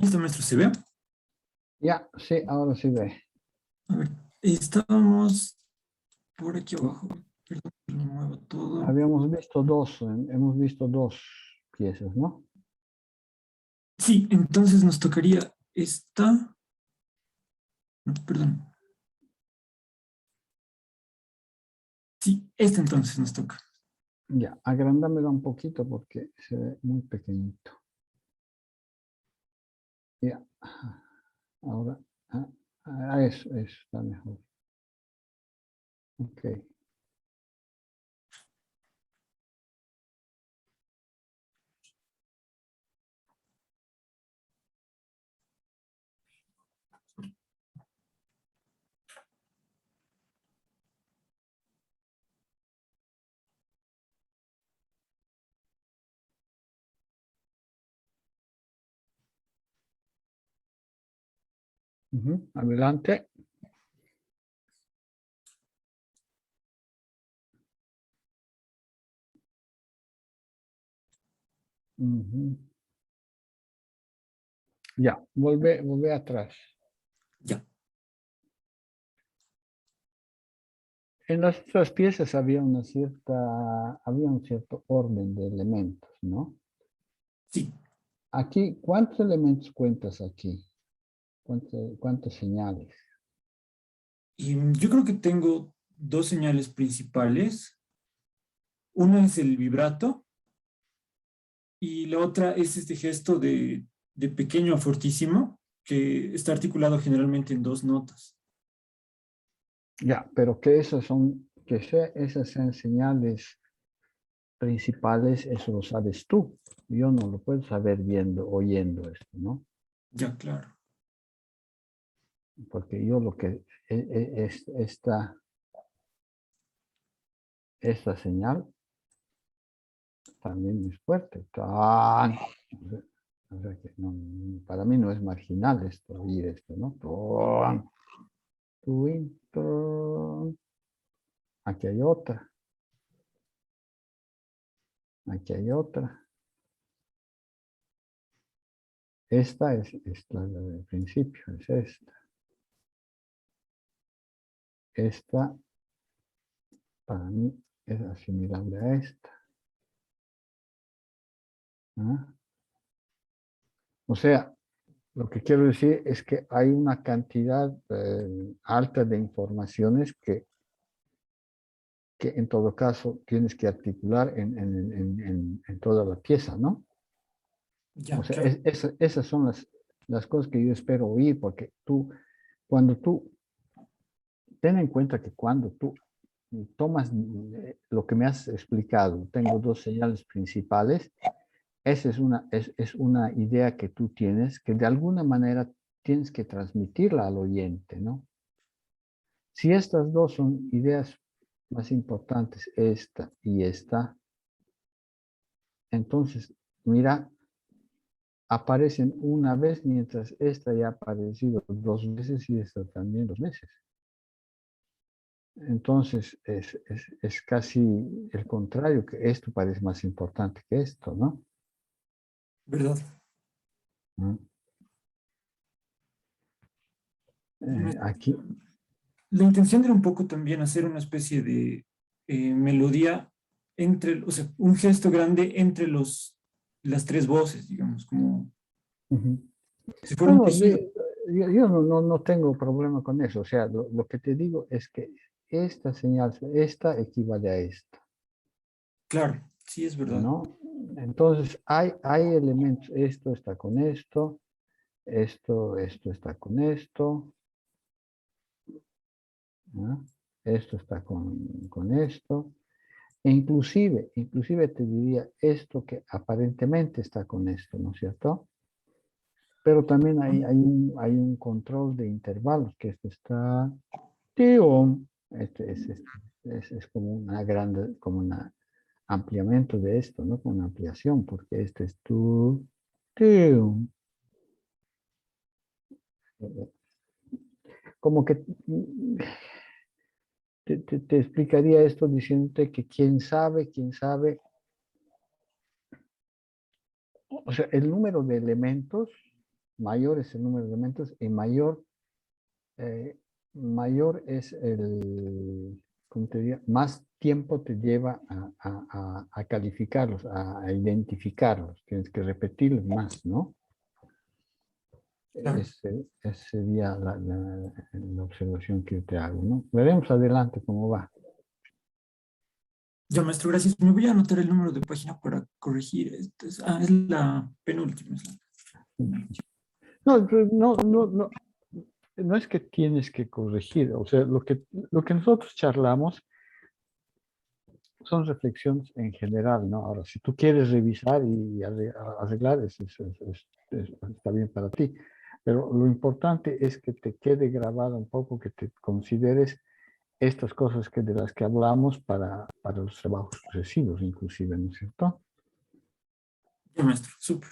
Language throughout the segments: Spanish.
Listo, maestro, ¿se ve? Ya, sí, ahora sí ve. A ver, estábamos por aquí abajo. Perdón, que lo muevo todo. Hemos visto dos piezas, ¿no? Sí, entonces nos tocaría esta. No, perdón. Sí, esta entonces nos toca. Ya, agrandámela un poquito porque se ve muy pequeñito. Ya, ahora, eso, está mejor. Ok. Ujú, adelante. Ujú. Ya, volvé atrás. Ya. En las otras piezas había había un cierto orden de elementos, ¿no? Sí. Aquí, ¿cuántos elementos cuentas aquí? ¿Cuántas señales? Y yo creo que tengo dos señales principales. Una es el vibrato y la otra es este gesto de pequeño a fortísimo que está articulado generalmente en dos notas. Ya, pero esas sean señales principales, eso lo sabes tú. Yo no lo puedo saber oyendo esto, ¿no? Ya, claro. Porque yo lo que es esta señal también es fuerte. Tan. O sea que para mí no es marginal oír esto, ¿no? Tan, tuin, tan. Aquí hay otra, aquí hay otra. Esta es la del principio, es esta. Esta para mí es asimilable a esta. ¿Ah? O sea, lo que quiero decir es que hay una cantidad alta de informaciones que en todo caso tienes que articular en toda la pieza, ¿no? O Ya, sea, claro. esas son las cosas que yo espero oír, porque cuando tú, ten en cuenta que cuando tú tomas lo que me has explicado, tengo dos señales principales. Esa es una idea que tú tienes, que de alguna manera tienes que transmitirla al oyente, ¿no? Si estas dos son ideas más importantes, esta y esta, entonces, mira, aparecen una vez, mientras esta ya ha aparecido dos veces y esta también dos veces. Entonces, es casi el contrario, que esto parece más importante que esto, ¿no? ¿Verdad? ¿Mm? Me- Aquí, La intención era un poco también hacer una especie de melodía entre, o sea, un gesto grande entre las tres voces, digamos, como ujú. si fuera No, un no, tejido. yo no tengo problema con eso. O sea, lo que te digo es que esta señal, esta equivale a esta, Claro, sí es verdad. ¿no? Entonces, hay elementos, esto está con esto está con esto, ¿no? Esto está con esto, e inclusive te diría esto que aparentemente está con esto, ¿no es cierto? Pero también hay un control de intervalos, que esto está tium. Es como una grande, como un ampliamiento de esto, ¿no? Como una ampliación, porque esto es tu, tium. Como que te explicaría esto diciéndote que quién sabe, o sea, el número de elementos mayor es el número de elementos y eh, mayor es el, ¿cómo te diría? Más tiempo te lleva a calificarlos, a identificarlos. Tienes que repetirlos más, ¿no? Claro. Esa sería la observación que yo te hago, ¿no? Veremos adelante cómo va. Ya, maestro, gracias. Me voy a anotar el número de página para corregir. Es la penúltima. Penúltima. No, pero no es que tienes que corregir, o sea, lo que nosotros charlamos son reflexiones en general, ¿no? Ahora, si tú quieres revisar y arreglar, está bien para ti, pero lo importante es que te quede grabado un poco, que te consideres estas cosas de las que hablamos para los trabajos sucesivos, inclusive, ¿no es cierto? Ya, maestro, súper.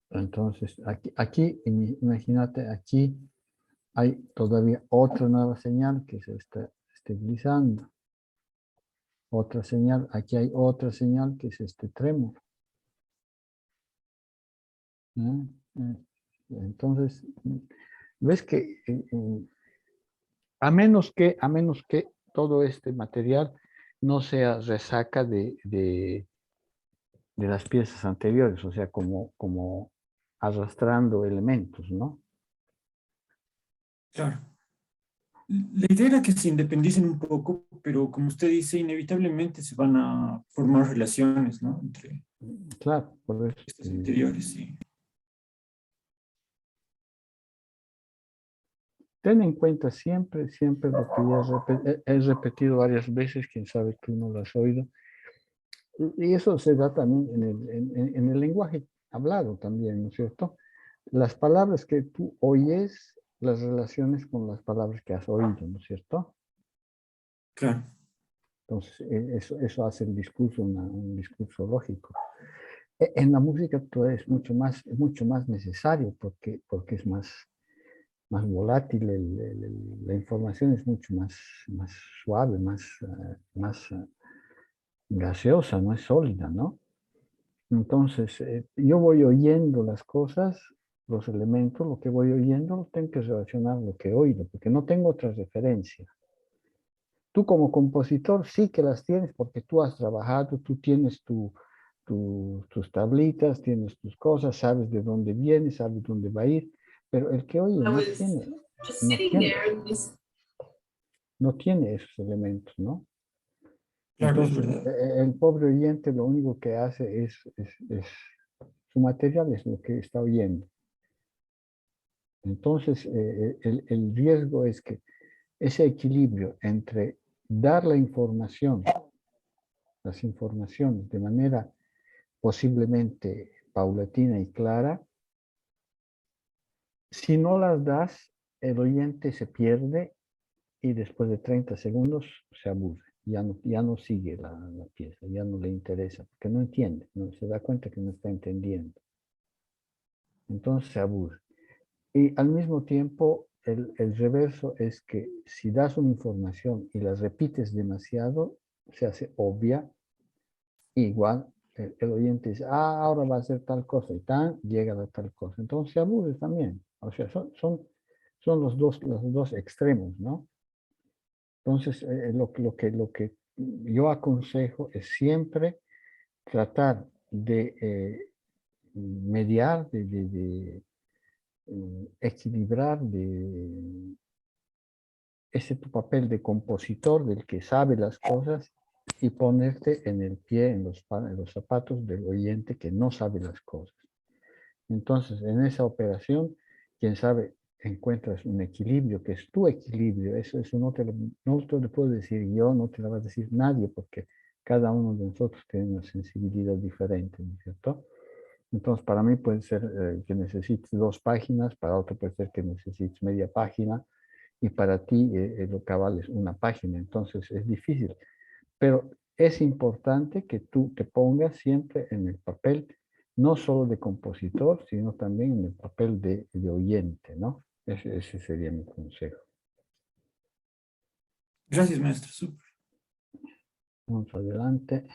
Entonces, imagínate, aquí hay todavía otra nueva señal que se está estabilizando. Otra señal, aquí hay otra señal que es este trémolo. ¿Eh? Eh, Entonces, ves que a menos que todo este material no sea resaca de las piezas anteriores, o sea, como arrastrando elementos, ¿no? Claro. La idea era que se independicen un poco, pero como usted dice, inevitablemente se van a formar relaciones, ¿no? Entre Claro, por eso estos anteriores, sí. ten en cuenta siempre lo que ya he repetido varias veces, quién sabe tú no lo has oído, y eso se da también en el lenguaje hablado también, ¿no es cierto? Las palabras que tú oyes, las relaciones con las palabras que has oído, ¿no es cierto? Claro, Entonces, eso hace el discurso un discurso lógico. En la música todo es mucho más necesario porque es más volátil, la información es mucho más suave, más gaseosa, no es sólida, ¿no? Entonces, yo voy oyendo las cosas, los elementos, lo que voy oyendo, tengo que relacionar lo que he oído, porque no tengo otra referencia. Tú como compositor sí que las tienes porque tú has trabajado, tú tienes tus tablitas, tienes tus cosas, sabes de dónde viene, sabes dónde va a ir, pero el que oye I was just no sitting tiene, there and this no tiene esos elementos, ¿no? claro, es Entonces, verdad. el pobre oyente lo único que hace es su material es lo que está oyendo. Entonces, el riesgo es que ese equilibrio entre dar las informaciones de manera posiblemente paulatina y clara, si no las das, el oyente se pierde y después de 30 segundos se aburre. Ya no sigue la pieza, ya no le interesa, porque no entiende, no se da cuenta que no está entendiendo. Entonces se aburre. Y al mismo tiempo, el reverso es que si das una información y la repites demasiado, se hace obvia, igual el oyente dice, ahora va a hacer tal cosa y tan, llega a tal cosa. Entonces se aburre también. O sea, son los dos extremos, ¿no? Entonces, lo que yo aconsejo es siempre tratar de mediar, equilibrar, ese tu papel de compositor, del que sabe las cosas, y ponerte en el pie, en los zapatos del oyente que no sabe las cosas. Entonces, en esa operación, quién sabe, encuentras un equilibrio, que es tu equilibrio. Eso no te lo puedo decir yo, no te lo va a decir nadie, porque cada uno de nosotros tiene una sensibilidad diferente, ¿no es cierto? Entonces, para mí puede ser que necesites 2 páginas, para otro puede ser que necesites media página, y para ti lo cabal es una página. Entonces, es difícil. Pero es importante que tú te pongas siempre en el papel, no solo de compositor, sino también en el papel de oyente, ¿no? Ese sería mi consejo. Gracias, maestro, súper. Vamos adelante.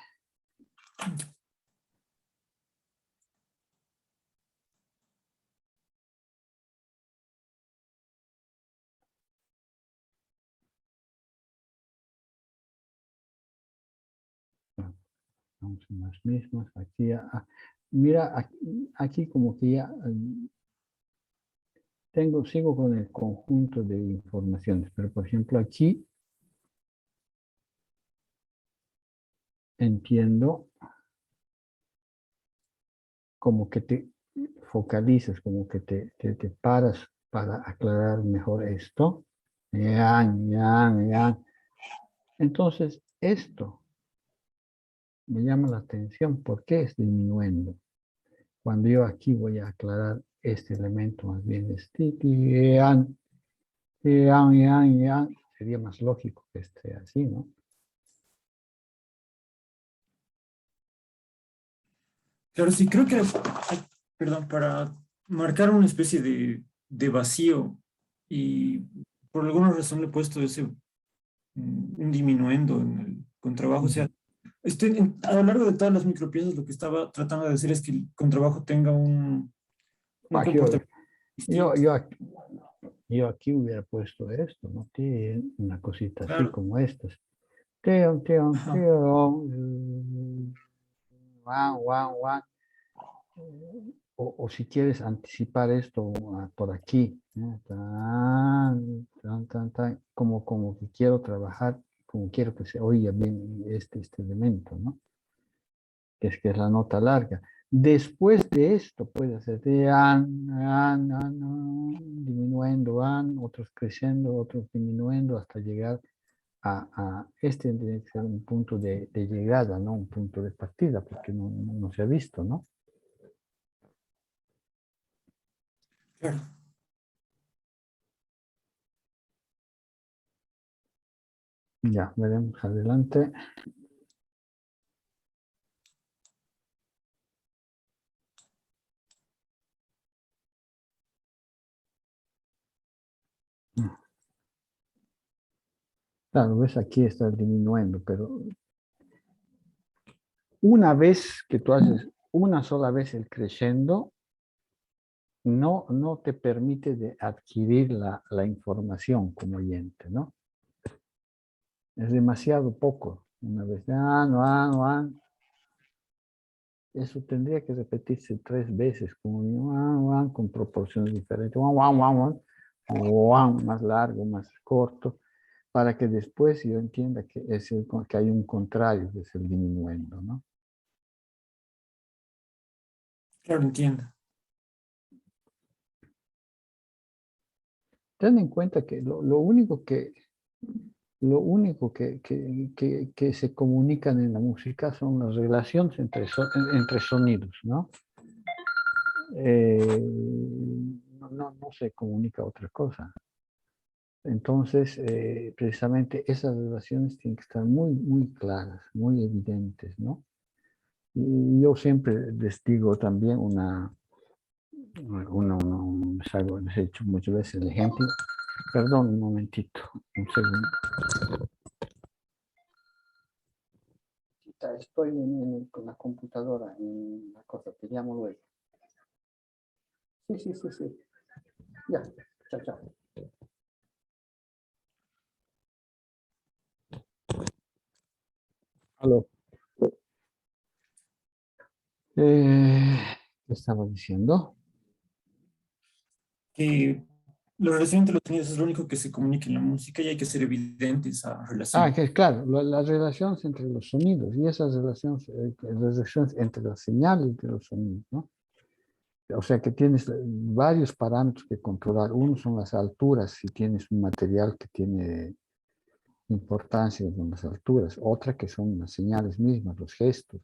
Vamos en las mismas. Aquí, mira, aquí como que ya sigo con el conjunto de informaciones, pero por ejemplo aquí entiendo como que te focalizas, como que te paras para aclarar mejor esto. Yang, yang, yang. Entonces, esto me llama la atención. ¿Por qué es disminuyendo? Cuando yo aquí voy a aclarar este elemento, más bien es ti, ti, yang, yang, yang, yang. Sería más lógico que esté así, ¿no? Claro, sí, creo que, perdón, para marcar una especie de vacío y por alguna razón le he puesto ese un diminuendo en el contrabajo. O sea, a lo largo de todas las micropiezas lo que estaba tratando de decir es que el contrabajo tenga un Ah, Yo, comportamiento yo, distinto. yo, aquí, yo aquí hubiera puesto esto, ¿no? Una cosita así Claro. como estas. Teo, teo, Ajá. teo. Guau, guau, guau. O si quieres anticipar esto por aquí, ¿no? Tan, tan, tan, como que quiero trabajar, como quiero que se oiga bien este elemento, ¿no? Que es la nota larga. Después de esto puede hacer de disminuyendo, otros creciendo, otros disminuyendo, hasta llegar este tiene que ser un punto de llegada, ¿no? Un punto de partida, porque no se ha visto, ¿no? Claro. Ya, veremos adelante. Claro, ves, aquí está disminuyendo, pero una vez que tú haces una sola vez el crescendo, no te permite de adquirir la información como oyente, ¿no? Es demasiado poco. Una vez, eso tendría que repetirse 3 veces, como con proporciones diferentes, más largo, más corto, para que después yo entienda que hay un contrario, que es el diminuendo, ¿no? Claro, entiendo. Ten en cuenta que lo único que se comunican en la música son las relaciones entre sonidos, ¿no? No se comunica otra cosa. Entonces, precisamente esas relaciones tienen que estar muy, muy claras, muy evidentes, ¿no? Y yo siempre les digo también les he hecho muchas veces el ejemplo. Perdón, un momentito, un segundo. Estoy con la computadora en la cosa, te llamo luego. Sí, sí, sí, sí. Ya, chao, chao. Aló. ¿Qué estaba diciendo? Que la relación entre los sonidos es lo único que se comunica en la música y hay que ser evidente esa relación. Que claro, las relaciones entre los sonidos y esas relaciones entre las señales de los sonidos, ¿no? O sea que tienes varios parámetros que controlar. Uno son las alturas, si tienes un material que tiene importancia con las alturas. Otra que son las señales mismas, los gestos,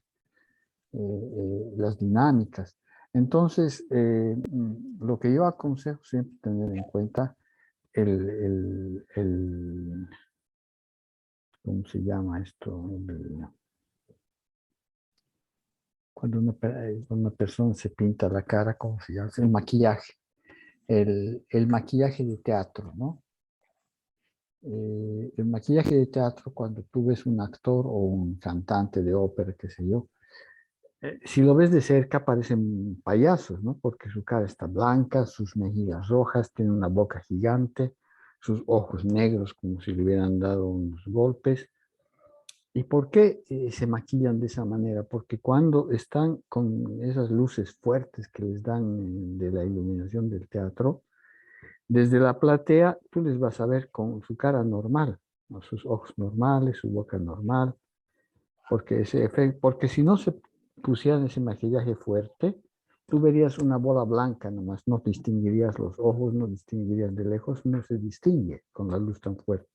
las dinámicas. Entonces, lo que yo aconsejo siempre tener en cuenta ¿cómo se llama esto? Cuando una persona se pinta la cara, ¿cómo se llama? El maquillaje. El maquillaje de teatro, ¿no? El maquillaje de teatro, cuando tú ves un actor o un cantante de ópera, qué sé yo, si lo ves de cerca parecen payasos, ¿no? Porque su cara está blanca, sus mejillas rojas, tiene una boca gigante, sus ojos negros como si le hubieran dado unos golpes. ¿Y por qué se maquillan de esa manera? Porque cuando están con esas luces fuertes que les dan de la iluminación del teatro, desde la platea tú les vas a ver con su cara normal, ¿no? Sus ojos normales, su boca normal, porque ese efecto, porque si no se pusieran ese maquillaje fuerte, tú verías una bola blanca nomás, no distinguirías los ojos, no distinguirías de lejos, no se distingue con la luz tan fuerte.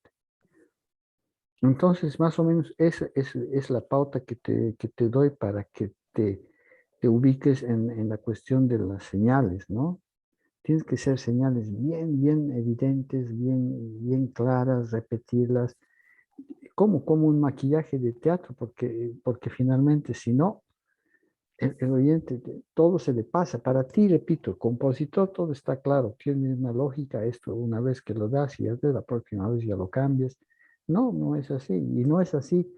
Entonces, más o menos, esa es la pauta que te doy para que te ubiques en la cuestión de las señales, ¿no? Tienes que ser señales bien evidentes, bien claras, repetirlas, como un maquillaje de teatro, porque finalmente, si no, el oyente, todo se le pasa. Para ti, repito, compositor, todo está claro, tiene una lógica esto, una vez que lo das y ya de la próxima vez ya lo cambias. No, no es así. Y no es así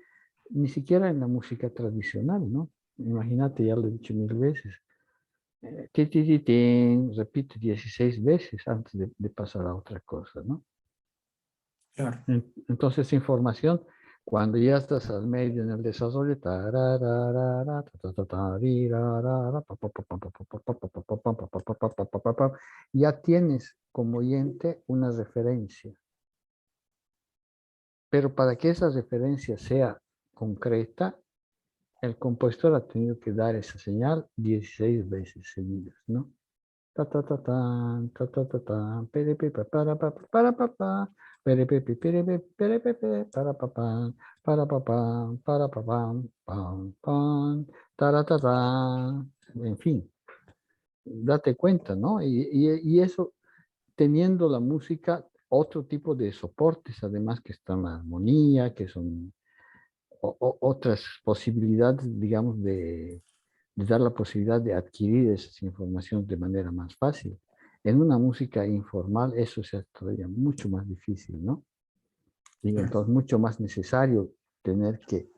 ni siquiera en la música tradicional, ¿no? Imagínate, ya lo he dicho mil veces. Ti, ti, ti, tin, repite 16 veces antes de pasar a otra cosa, ¿no? Claro. Entonces, información, cuando ya estás al medio en el desarrollo, tararara, ta, ta, ta, tarirarara, pa, pa, pa, pa, pa, pa, pa, pa, pa, pa, pa, pa, pa, pa, pa, pa, pa, pa, pa, ya tienes como oyente una referencia. Pero para que esa referencia sea concreta, el compositor ha tenido que dar esa señal 16 veces seguidas, ¿no? Ta ta ta tan, ta ta ta tan, pere pe pa para pa, pere pe pe, para pa pam, para pa pam, pam pam, tara ta ta. En fin, date cuenta, ¿no? Y eso teniendo la música otro tipo de soportes, además que están la armonía, que son otras posibilidades, digamos, de dar la posibilidad de adquirir esas informaciones de manera más fácil. En una música informal eso es todavía mucho más difícil, ¿no? Y Claro. entonces mucho más necesario tener que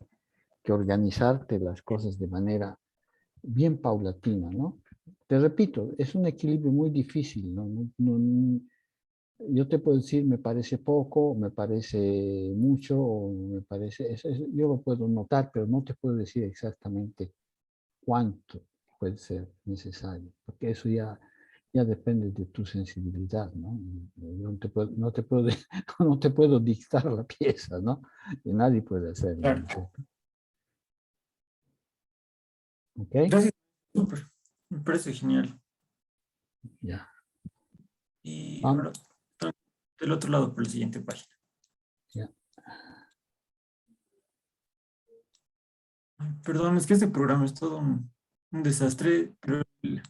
organizarte las cosas de manera bien paulatina, ¿no? Te repito, es un equilibrio muy difícil, ¿no? Yo te puedo decir, me parece poco, me parece mucho, o me parece, yo lo puedo notar, pero no te puedo decir exactamente cuánto puede ser necesario, porque eso ya depende de tu sensibilidad, ¿no? Yo no te puedo dictar la pieza, ¿no? Y nadie puede hacerlo, ¿no Claro. es cierto? ¿Ok? Gracias. Súper. Me parece genial. Ya. Y Vamos, ahora, del otro lado, por la siguiente página. ya. Ay, perdón, es que este programa es todo un desastre, pero el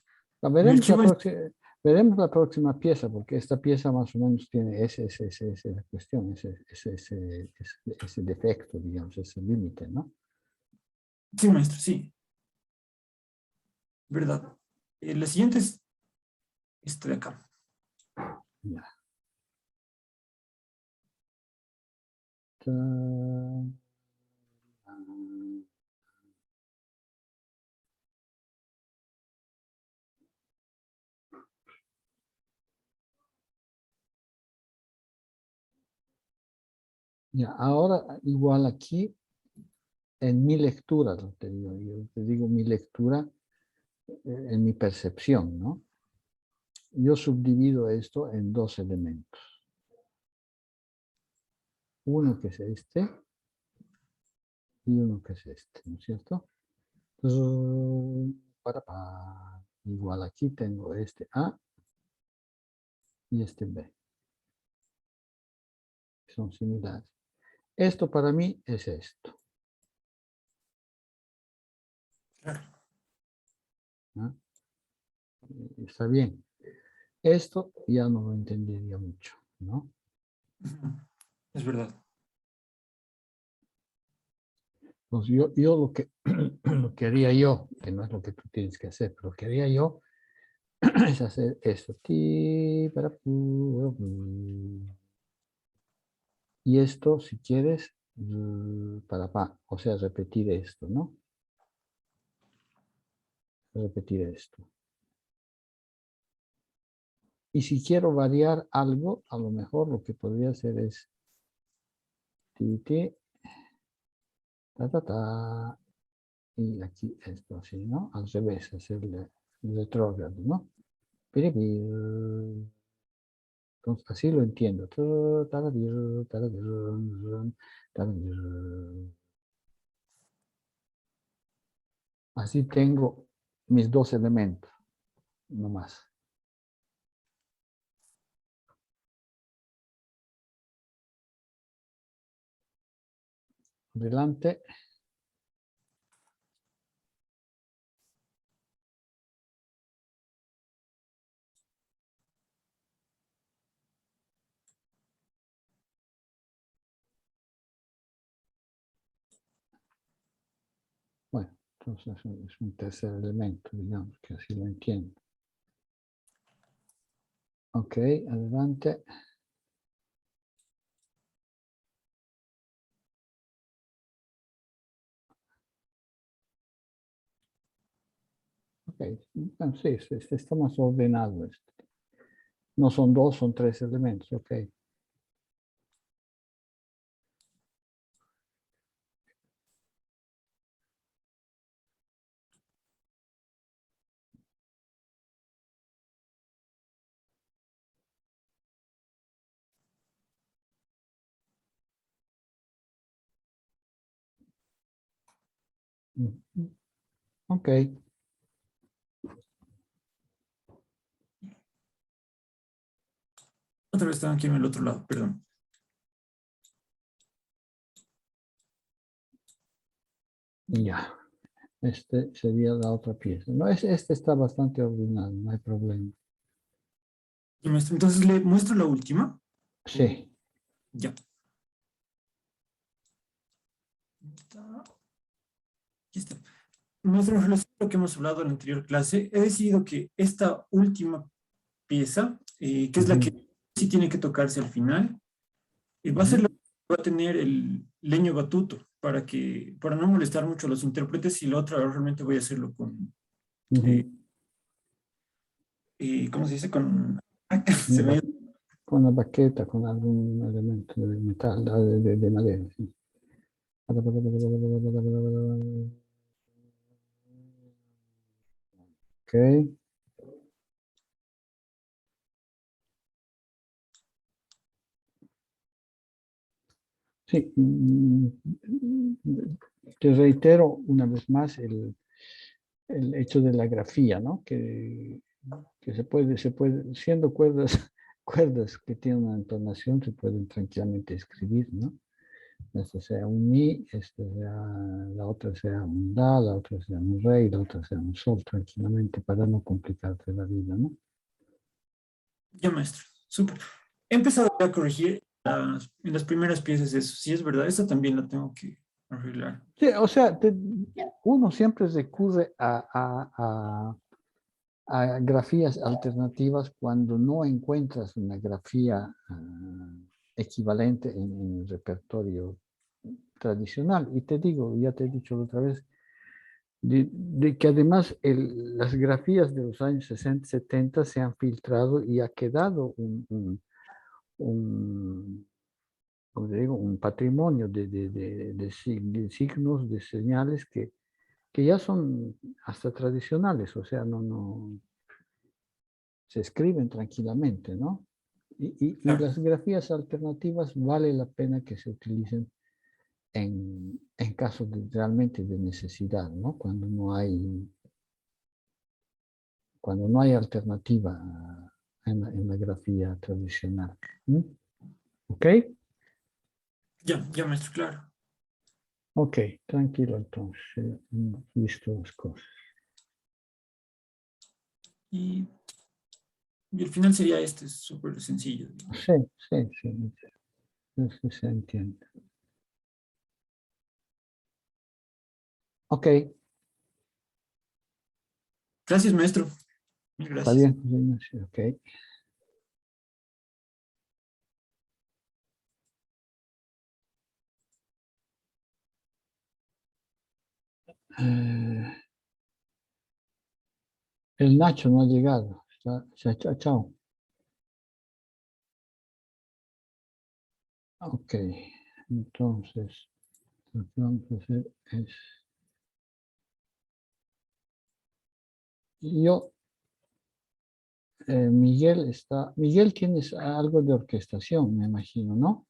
Veremos archivo es... veremos la próxima pieza, porque esta pieza más o menos tiene esa cuestión, ese defecto, digamos, ese límite, ¿no? Sí, maestro, sí, verdad. La siguiente es esta de acá. Ya. Ta- Ya, ahora igual aquí en mi lectura, yo te digo mi lectura en mi percepción, ¿no? Yo subdivido esto en dos elementos. Uno que es este y uno que es este, ¿no es cierto? Entonces, igual aquí tengo este A y este B, que son similares. Esto para mí es esto, Claro. ¿no? Está bien. Esto ya no lo entendería mucho, ¿no? Ujú. Es verdad. Pues yo lo que, lo que haría yo, que no es lo que tú tienes que hacer, pero lo que haría yo es hacer esto. Ti, para, y esto, si quieres, para pa, o sea, repetir esto, ¿no? Repetir esto. Y si quiero variar algo, a lo mejor lo que podría hacer es ti, ti, ta, ta, ta. Y aquí esto así, ¿no? Al revés, hacerle el retrógrado, ¿no? Piripir. Entonces, así lo entiendo. Tarabir, tarabir, tarabir. Así tengo mis dos elementos, no más. Adelante. Bueno, entonces es un tercer elemento, digamos, que así lo entiendo. Ok, adelante. Ok, bueno, sí, está más ordenado esto. No son dos, son tres elementos, ok. Ok, Otra vez están aquí en el otro lado, perdón. ya. Este sería la otra pieza. No, este está bastante ordenado, no hay problema. Y maestro, entonces le muestro la última. Sí. Ya. Aquí está. Maestro, en relación a lo que hemos hablado en la anterior clase, he decidido que esta última pieza, que es la que sí tiene que tocarse al final, va a ser la que va a tener el leño batuto para no molestar mucho a los intérpretes, y la otra realmente voy a hacerlo con, eh, ¿cómo se dice? Con, se me, Con la baqueta, con algún elemento de metal, de madera. Sí. Ok. Sí. Te reitero una vez más el hecho de la grafía, ¿no? Que siendo cuerdas, cuerdas que tienen una entonación, se pueden tranquilamente escribir, ¿no? Este sea un mi, la otra sea un da, la otra sea un re, la otra sea un sol, tranquilamente, para no complicarte la vida, ¿no? ya, maestro, súper. He empezado a corregir en las primeras piezas eso, sí es verdad, esta también la tengo que arreglar. Sí, o sea, uno siempre recurre a grafías alternativas cuando no encuentras una grafía equivalente en el repertorio tradicional. Y te digo, ya te he dicho otra vez, de que además las grafías de los años 60, 70 se han filtrado y ha quedado un, como te digo, un patrimonio de signos, de señales que ya son hasta tradicionales, o sea, no se escriben tranquilamente, ¿no? Y Claro, las grafías alternativas vale la pena que se utilicen en caso realmente de necesidad, ¿no? Cuando no hay alternativa en la grafía tradicional. ¿Mm? ¿Ok? ya, maestro, claro. Ok, tranquilo entonces. Hemos visto las cosas. Y, y el final sería este, súper sencillo, digamos. Sí, sí, sí, eso se entiende. Ok, Gracias, maestro. Mil está gracias. bien, José Ignacio, ok. Eh, el Nacho no ha llegado. Chao, chao. Ok, entonces, lo que vamos a hacer es... Miguel está... Miguel, tienes algo de orquestación, me imagino, ¿no?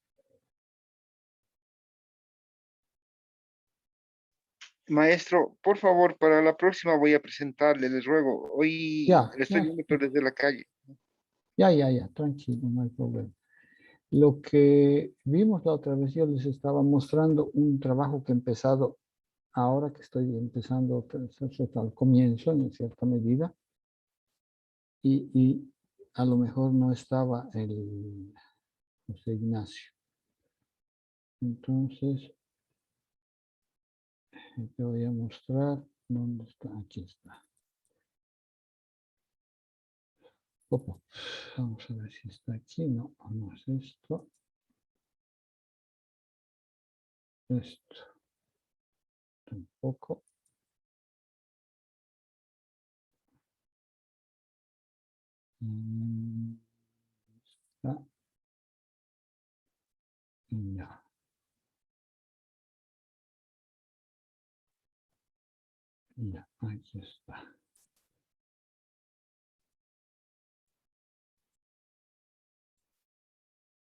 Maestro, por favor, para la próxima voy a presentarle, les ruego. Hoy Ya, estoy ya, viendo pero desde la calle. ya, tranquilo, no hay problema. Lo que vimos la otra vez, yo les estaba mostrando un trabajo que he empezado ahora que estoy empezando al comienzo, en cierta medida, y a lo mejor no estaba el José Ignacio. Entonces, te voy a mostrar dónde está. Aquí está. Opa. Vamos a ver si está aquí. No, no es esto. Esto. Tampoco. Está. Ya. Ya, aquí está.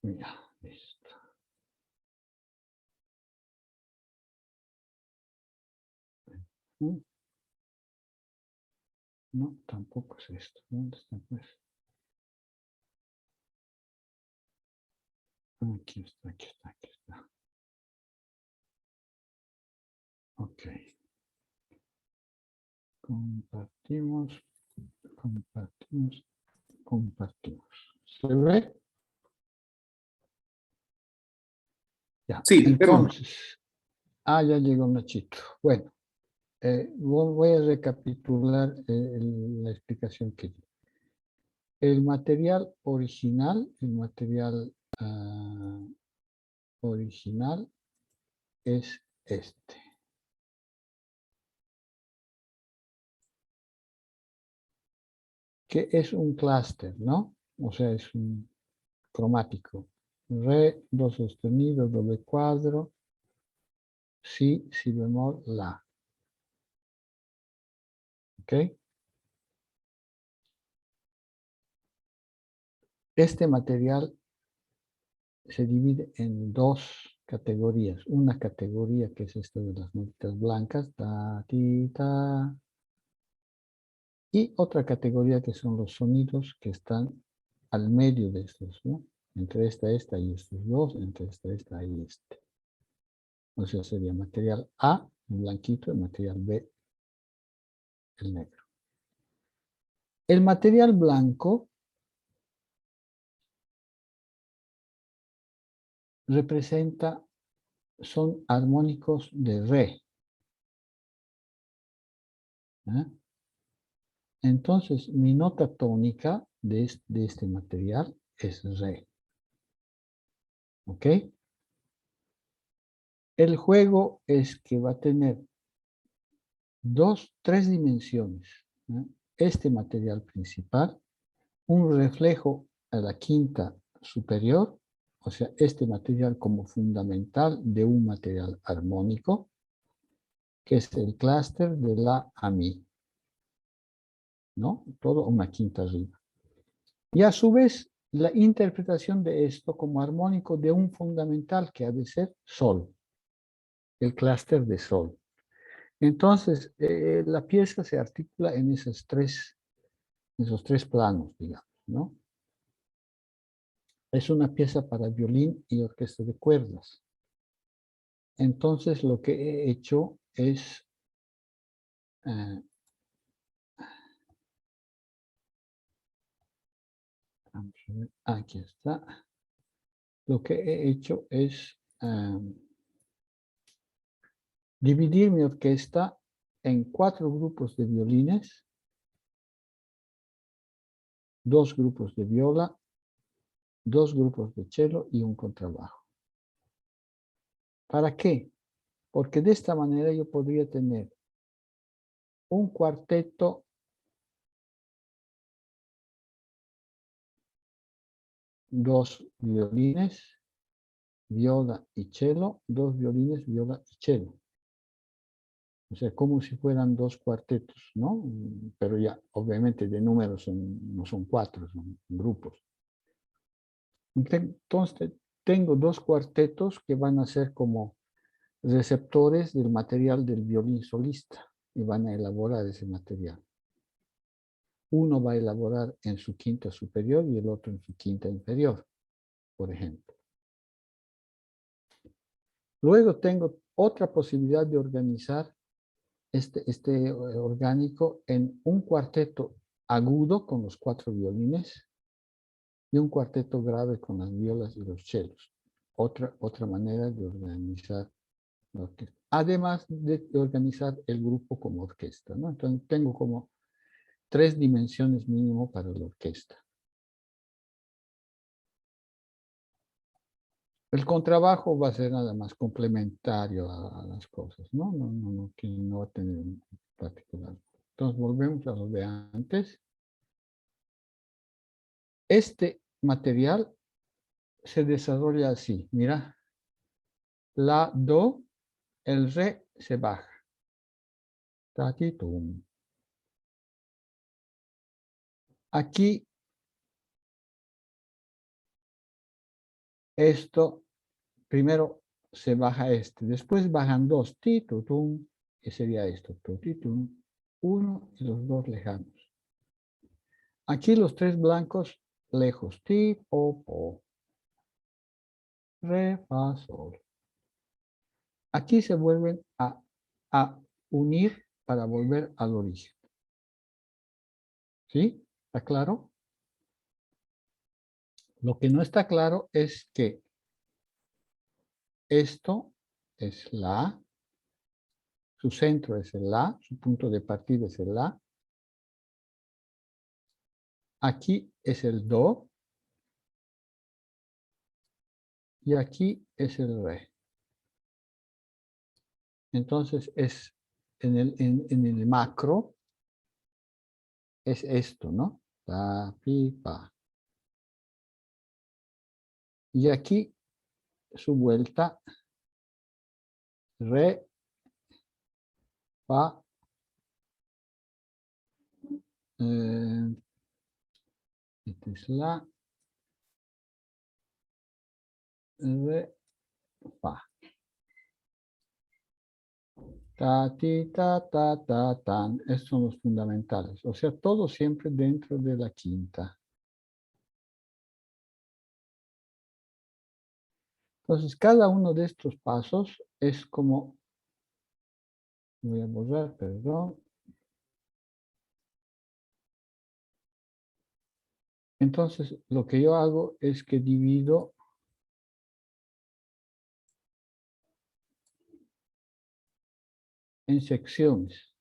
Ya, listo. No, tampoco es esto. ¿Dónde está pues? Aquí está, aquí está, aquí está. Ok. Compartimos, compartimos, compartimos. ¿Se ve? Ya. Sí, vemos. Entonces, ya llegó Nachito. Bueno, voy a recapitular la explicación que di. El material original, original es este. Que es un clúster, ¿no? O sea, es un cromático. Re, do sostenido, doble cuadro, si bemol, la. ¿Ok? Este material se divide en dos categorías. Una categoría que es esto de las notitas blancas, ta, ti, ta. Y otra categoría que son los sonidos que están al medio de estos, ¿no? Entre esta y estos dos, entre esta y este. O sea, sería material A, el blanquito, y material B, el negro. El material blanco representa, son armónicos de re. ¿Eh? Entonces, mi nota tónica de este material es re. ¿Ok? El juego es que va a tener tres dimensiones. ¿Eh? Este material principal, un reflejo a la quinta superior, o sea, este material como fundamental de un material armónico, que es el clúster de la a mi, ¿no? Todo una quinta arriba. Y a su vez, la interpretación de esto como armónico de un fundamental que ha de ser sol, el clúster de sol. Entonces, la pieza se articula en esos tres planos, digamos, ¿no? Es una pieza para violín y orquesta de cuerdas. Entonces, lo que he hecho es... vamos a ver, aquí está. Lo que he hecho es dividir mi orquesta en 4 grupos de violines, 2 grupos de viola, 2 grupos de cello y un contrabajo. ¿Para qué? Porque de esta manera yo podría tener un cuarteto dos violines viola y cello, 2 violines, viola y cello. O sea, como si fueran 2 cuartetos, ¿no? Pero ya, obviamente, de números no son 4, son grupos. Entonces, tengo 2 cuartetos que van a ser como receptores del material del violín solista y van a elaborar ese material. Uno va a elaborar en su quinta superior y el otro en su quinta inferior, por ejemplo. Luego tengo otra posibilidad de organizar este orgánico en un cuarteto agudo con los 4 violines y un cuarteto grave con las violas y los chelos. Otra manera de organizar la orquesta. Además de organizar el grupo como orquesta, ¿no? Entonces tengo como 3 dimensiones mínimo para la orquesta. El contrabajo va a ser nada más complementario a las cosas, ¿no? No va a tener un particular. Entonces volvemos a lo de antes. Este material se desarrolla así, mira. La, do, el re se baja. Ta, ti, tum. Aquí, esto, primero se baja este, después bajan 2, ti, tu, tum, que sería esto, tu, ti, tum, 1 y los 2 lejanos. Aquí los 3 blancos lejos, ti, po, po, re, fa, sol. Aquí se vuelven a unir para volver al origen. ¿Sí? ¿Está claro? Lo que no está claro es que esto es la, su centro es el la, su punto de partida es el la. Aquí es el do. Y aquí es el re. Entonces es en el macro es esto, ¿no? Pa, pi, pa. Y aquí su vuelta, re, fa, esta es la, re, fa. Ta, ti, ta, tan. Estos son los fundamentales. O sea, todo siempre dentro de la quinta. Entonces, cada uno de estos pasos es como, voy a borrar, perdón. Entonces, lo que yo hago es que divido en secciones.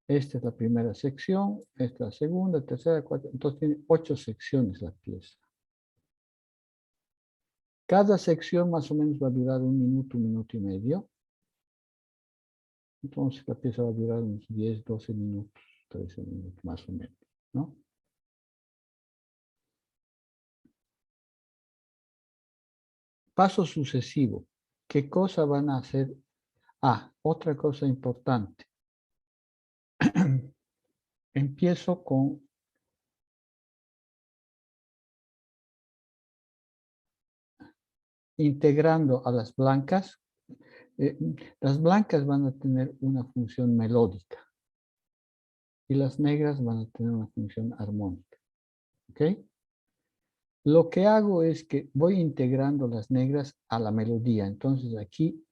Esta es la primera sección, esta es la segunda, tercera, cuarta. Entonces tiene 8 secciones la pieza. Cada sección más o menos va a durar 1 minuto y medio. Entonces la pieza va a durar unos 10, 12 minutos, 13 minutos más o menos, ¿no? Paso sucesivo. ¿Qué cosa van a hacer? Ah, otra cosa importante. Empiezo con integrando a las blancas. Las blancas van a tener una función melódica y las negras van a tener una función armónica. ¿Ok? Lo que hago es que voy integrando las negras a la melodía. Entonces aquí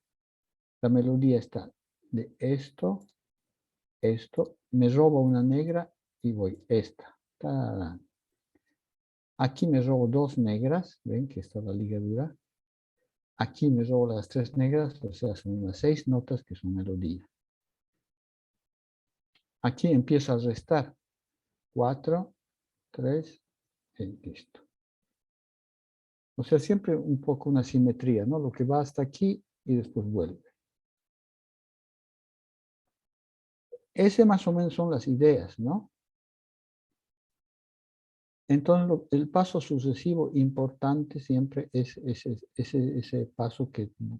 la melodía está de esto, esto, me robo una negra y voy esta. ¡Tarán! Aquí me robo 2 negras, ven que está la ligadura. Aquí me robo las 3 negras, o sea, son unas 6 notas que son melodía. Aquí empiezo a restar. 4, 3, y listo. O sea, siempre un poco una simetría, ¿no? Lo que va hasta aquí y después vuelve. Ese más o menos son las ideas, ¿no? Entonces, el paso sucesivo importante siempre es ese paso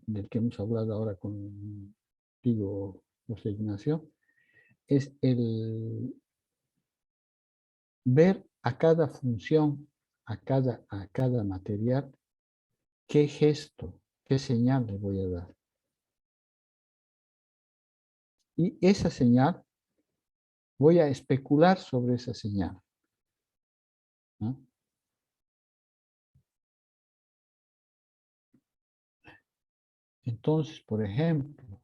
del que hemos hablado ahora contigo, José Ignacio, es el ver a cada función, a cada material, qué gesto, qué señal le voy a dar. Y esa señal, voy a especular sobre esa señal, ¿no? Entonces, por ejemplo,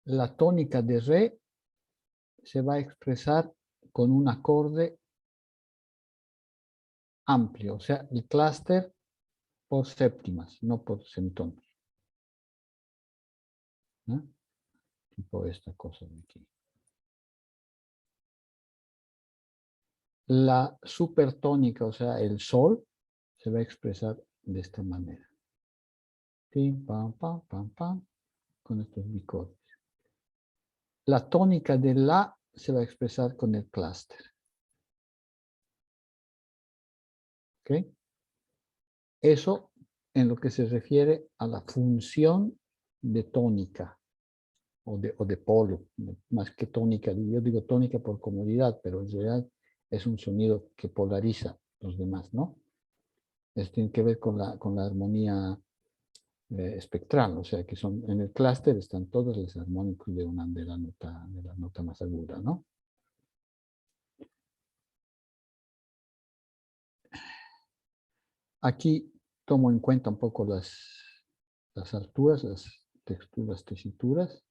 la tónica de re se va a expresar con un acorde amplio, o sea, el clúster por séptimas, no por semitonos, ¿no? Tipo esta cosa de aquí. La supertónica, o sea, el sol, se va a expresar de esta manera. Pim, pam, pam, pam, pam, con estos bicordes. La tónica de la se va a expresar con el clúster. ¿Ok? Eso en lo que se refiere a la función de tónica o de polo, más que tónica. Yo digo tónica por comodidad, pero en realidad es un sonido que polariza los demás, ¿no? Esto tiene que ver con la armonía espectral, o sea que en el clúster están todos los armónicos de la nota más aguda, ¿no? Aquí tomo en cuenta un poco las alturas, las texturas, tesituras,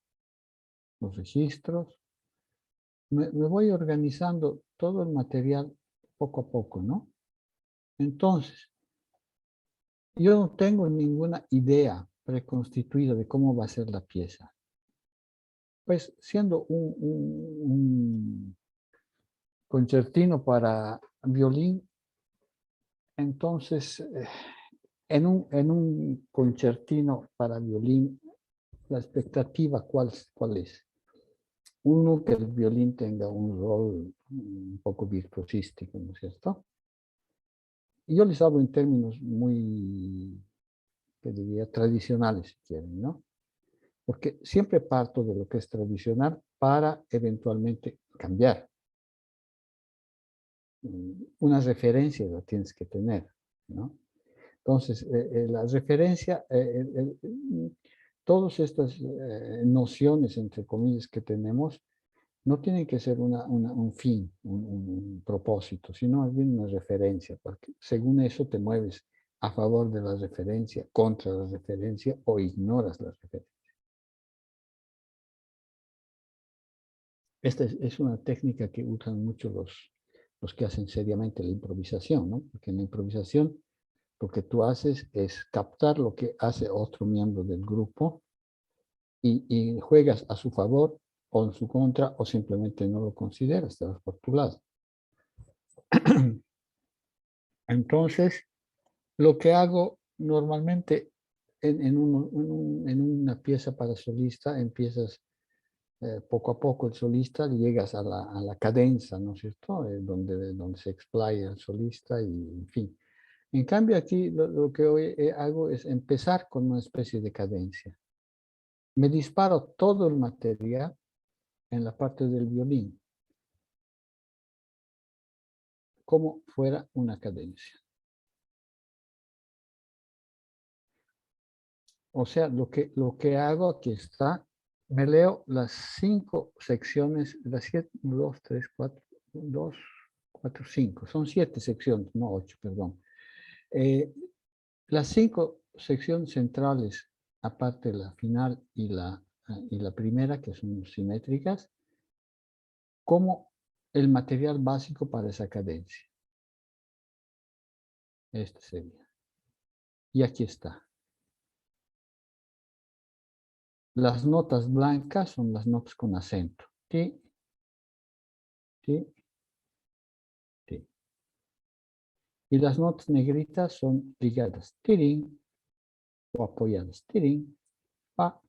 los registros. Me voy organizando todo el material poco a poco, ¿no? Entonces, yo no tengo ninguna idea preconstituida de cómo va a ser la pieza. Pues siendo un concertino para violín, entonces en un concertino para violín, la expectativa, ¿cuál es? Uno, que el violín tenga un rol un poco virtuosístico, ¿no es cierto? Y yo les hablo en términos muy, que diría, tradicionales, si quieren, ¿no? Porque siempre parto de lo que es tradicional para eventualmente cambiar. Una referencia la tienes que tener, ¿no? Entonces, la referencia, todas estas nociones, entre comillas, que tenemos, no tienen que ser un fin, un propósito, sino más bien una referencia, porque según eso te mueves a favor de la referencia, contra la referencia o ignoras la referencia. Esta es una técnica que usan mucho los que hacen seriamente la improvisación, ¿no? Porque en la improvisación lo que tú haces es captar lo que hace otro miembro del grupo y juegas a su favor o en su contra o simplemente no lo consideras, te vas por tu lado. Entonces, lo que hago normalmente en una pieza para solista, empiezas poco a poco el solista, llegas a la cadenza, ¿no es cierto? Donde se explaya el solista y en fin. En cambio aquí lo que hoy hago es empezar con una especie de cadencia. Me disparo todo el material en la parte del violín, como fuera una cadencia. O sea, lo que hago aquí está, me leo las 5 secciones, las 7, 2, 3, 4, 2, 4, 5, son 7 secciones, no 8, perdón. Las 5 secciones centrales, aparte de la final y la primera, que son simétricas, como el material básico para esa cadencia. Este sería. Y aquí está. Las notas blancas son las notas con acento. Ti, ti, Y las notas negritas son ligadas, tirín, o apoyadas, tirín, pa.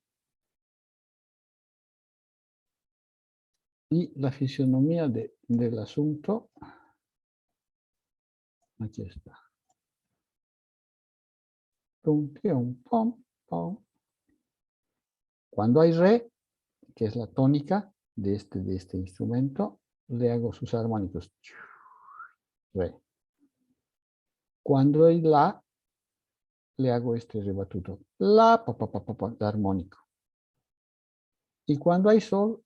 Y la fisionomía del asunto, aquí está. Tum, tium, pom, pom. Cuando hay re, que es la tónica de este instrumento, le hago sus armónicos. Re. Cuando hay la, le hago este rebatuto. La, pa, pa, pa, pa, pa, armónico. Y cuando hay sol,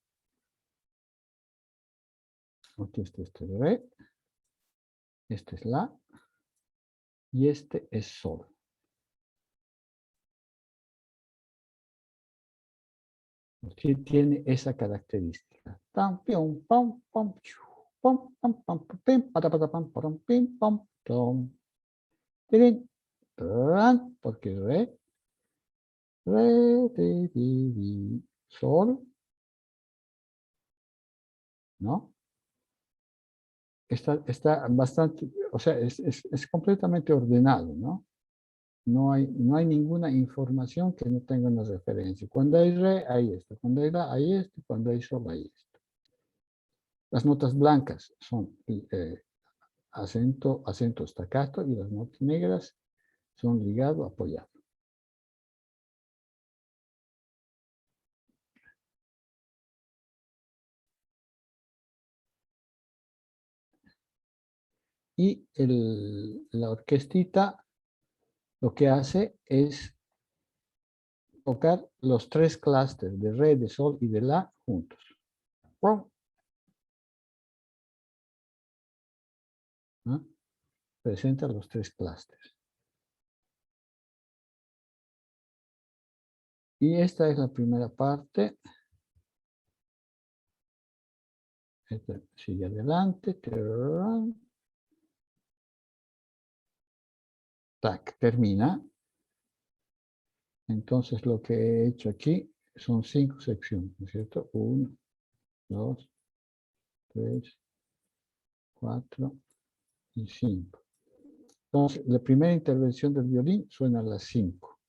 aquí está este re, este es la, y este es sol. Sí, tiene esa característica. Tam, pium, pam, pam, chiu, pam, pam, pam, pim, pata, pata, pam, param, pim, pam, tom. Tirin, tran, porque re, di, sol, ¿no? Está bastante, o sea, es completamente ordenado, ¿no? No hay ninguna información que no tenga una referencia. Cuando hay re, hay esto. Cuando hay la, hay esto. Cuando hay sol, hay esto. Las notas blancas son acento staccato y las notas negras son ligado, apoyado. Y la orquestita lo que hace es tocar los tres clústeres de re, de sol y de la juntos. ¿No? Presenta los tres clústeres. Y esta es la primera parte. Esta sigue adelante. Tac, termina. Entonces lo que he hecho aquí son 5 secciones, ¿no es cierto? 1, 2, 3, 4 y 5. Entonces, la primera intervención del violín suena a las 5.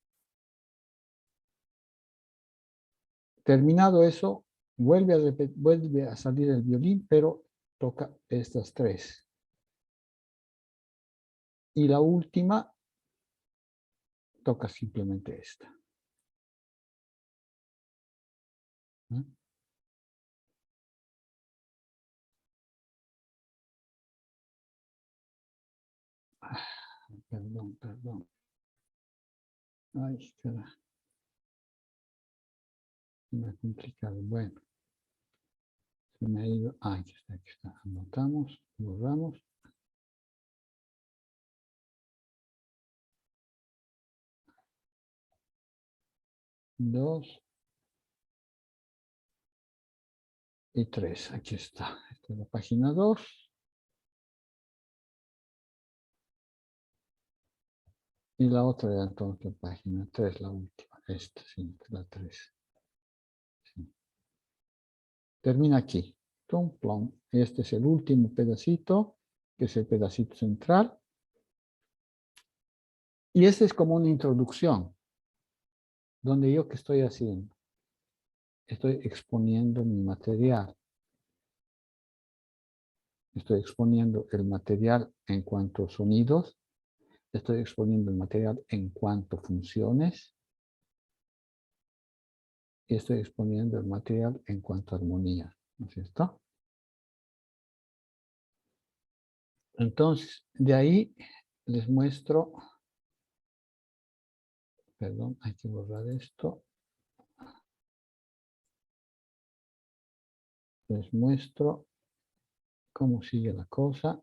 Terminado eso, vuelve a salir el violín, pero toca estas 3. Y la última toca simplemente esta. ¿No? Perdón. Ay, espera. Me ha complicado. Bueno, se me ha ido. Ah, aquí está. Anotamos, borramos. Dos y 3. Aquí está. Esta es la página 2. Y la otra era entonces la página 3, la última. Esta, sí, la 3. Sí. Termina aquí. Tum, plom. Este es el último pedacito, que es el pedacito central. Y este es como una introducción, donde yo, ¿qué estoy haciendo? Estoy exponiendo mi material. Estoy exponiendo el material en cuanto a sonidos. Estoy exponiendo el material en cuanto a funciones. Y estoy exponiendo el material en cuanto a armonía. ¿No es cierto? Entonces, de ahí les muestro, perdón, hay que borrar esto. Les muestro cómo sigue la cosa.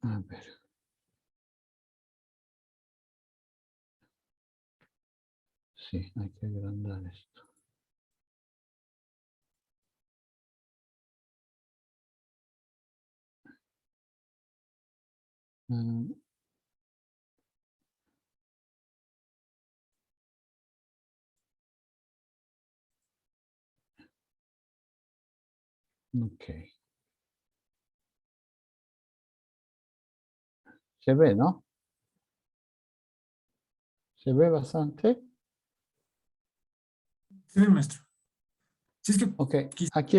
A ver. Sí, hay que agrandar esto. Ok. Se ve, ¿no? Se ve bastante. Sí, maestro. Si es que Ok, quis- aquí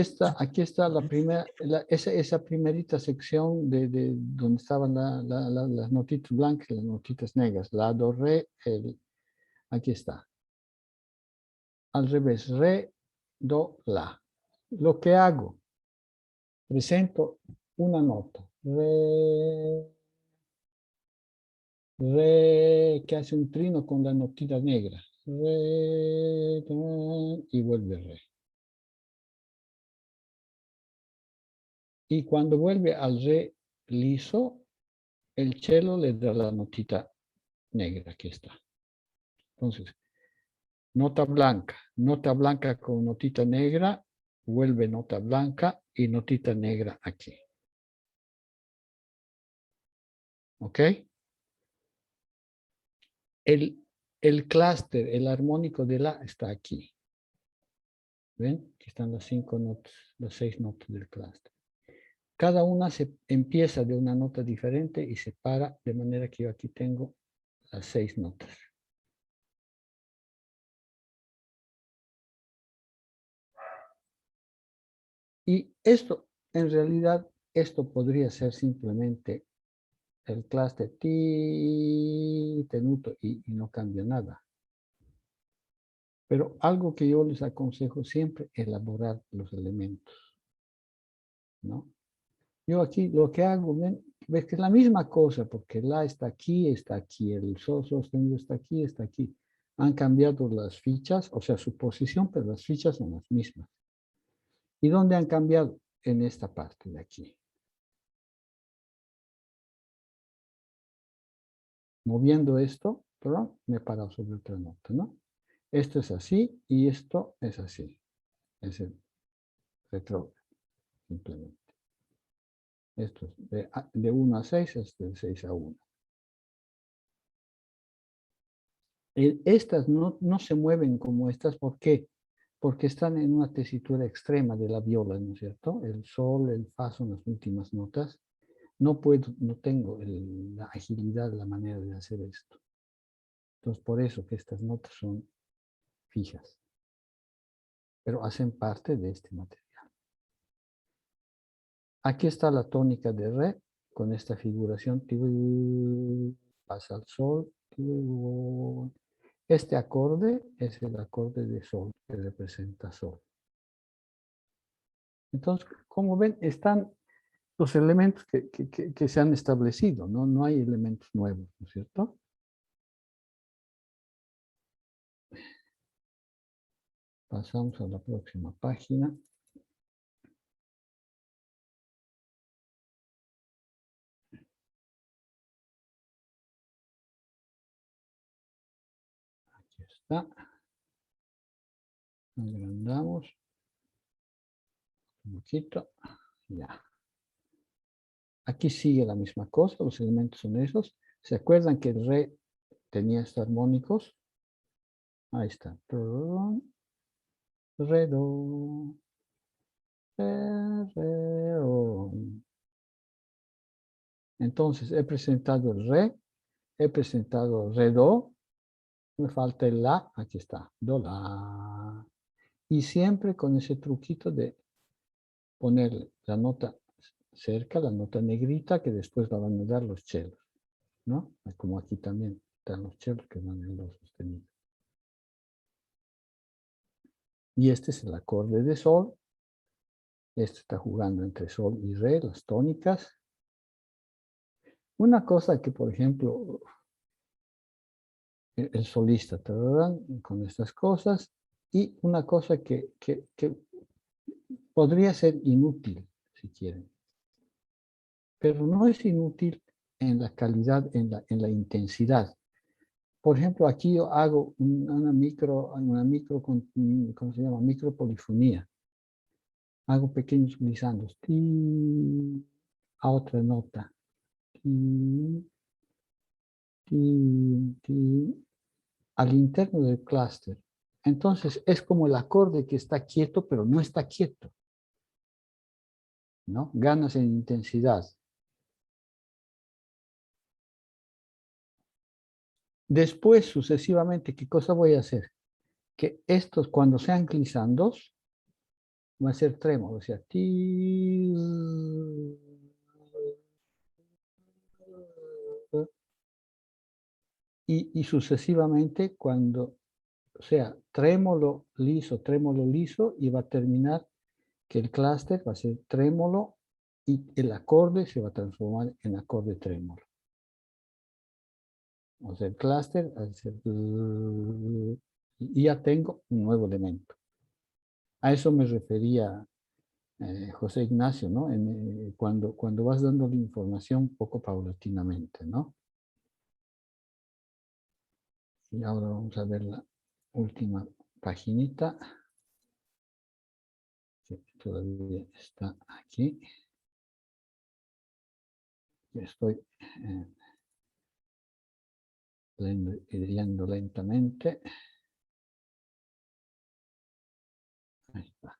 está la primera, esa primerita sección de donde estaban las notitas blancas y las notitas negras. La, do, re, aquí está. Al revés, re, do, la. Lo que hago, presento una nota. Re, que hace un trino con la notita negra. Re, y vuelve re. Y cuando vuelve al re liso, el cello le da la notita negra que está. Entonces, nota blanca con notita negra, vuelve nota blanca y notita negra aquí. ¿Ok? El clúster, el armónico de la está aquí. ¿Ven? Aquí están las 5 notas, las 6 notas del clúster. Cada una se empieza de una nota diferente y se para de manera que yo aquí tengo las 6 notas. Y esto, en realidad, esto podría ser simplemente el clúster ti, tenuto y no cambia nada. Pero algo que yo les aconsejo siempre, elaborar los elementos, ¿no? Yo aquí lo que hago, ves que es la misma cosa, porque la está aquí, el sol sostenido está aquí. Han cambiado las fichas, o sea, su posición, pero las fichas son las mismas. ¿Y dónde han cambiado? En esta parte de aquí. Moviendo esto, perdón, me he parado sobre otra nota, ¿no? Esto es así y esto es así. Es el retrógrado, simplemente. Esto es de 1 a 6, es de 6 a 1. Estas no se mueven como estas, ¿por qué? Porque están en una tesitura extrema de la viola, ¿no es cierto? El sol, el fa son las últimas notas. No tengo la agilidad, la manera de hacer esto. Entonces, por eso que estas notas son fijas, pero hacen parte de este material. Aquí está la tónica de re, con esta figuración, pasa al sol. Este acorde es el acorde de sol, que representa sol. Entonces, como ven, están los elementos que se han establecido, ¿no? No hay elementos nuevos, ¿no es cierto? Pasamos a la próxima página. Aquí está. Agrandamos un poquito. Ya. Aquí sigue la misma cosa, los elementos son esos. ¿Se acuerdan que el re tenía estos armónicos? Ahí está. Re, do, re, do. Entonces, he presentado el re, he presentado re, do, me falta el la, aquí está, do, la. Y siempre con ese truquito de poner la nota cerca, la nota negrita, que después la van a dar los chelos, ¿no? Como aquí también están los chelos que van en do sostenido. Y este es el acorde de sol. Este está jugando entre sol y re, las tónicas. Una cosa que, por ejemplo, el solista, con estas cosas, y una cosa que podría ser inútil, si quieren, pero no es inútil en la calidad, en la intensidad. Por ejemplo, aquí yo hago una micro, ¿cómo se llama? Micropolifonía. Hago pequeños glissandos, a otra nota, al interno del clúster. Entonces es como el acorde que está quieto, pero no está quieto, ¿no? Ganas en intensidad. Después, sucesivamente, ¿qué cosa voy a hacer? Que estos, cuando sean glisandos, va a ser trémolo, o sea, ti, y sucesivamente cuando sea trémolo liso, y va a terminar que el clúster va a ser trémolo y el acorde se va a transformar en acorde trémolo. O sea, el clúster va a ser, y ya tengo un nuevo elemento. A eso me refería José Ignacio, ¿no? Cuando vas dando la información un poco paulatinamente, ¿no? Y ahora vamos a ver la última paginita. Que todavía está aquí. Estoy leyendo lentamente. Ahí está.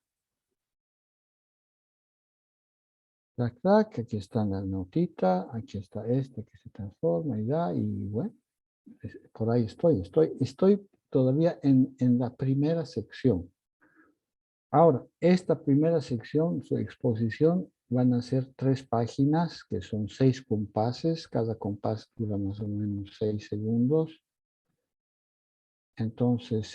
Tac, tac, aquí está la notita, aquí está este que se transforma y da, y bueno, por ahí estoy todavía en la primera sección. Ahora, esta primera sección, su exposición, van a ser 3 páginas, que son 6 compases, cada compás dura más o menos 6 segundos. Entonces,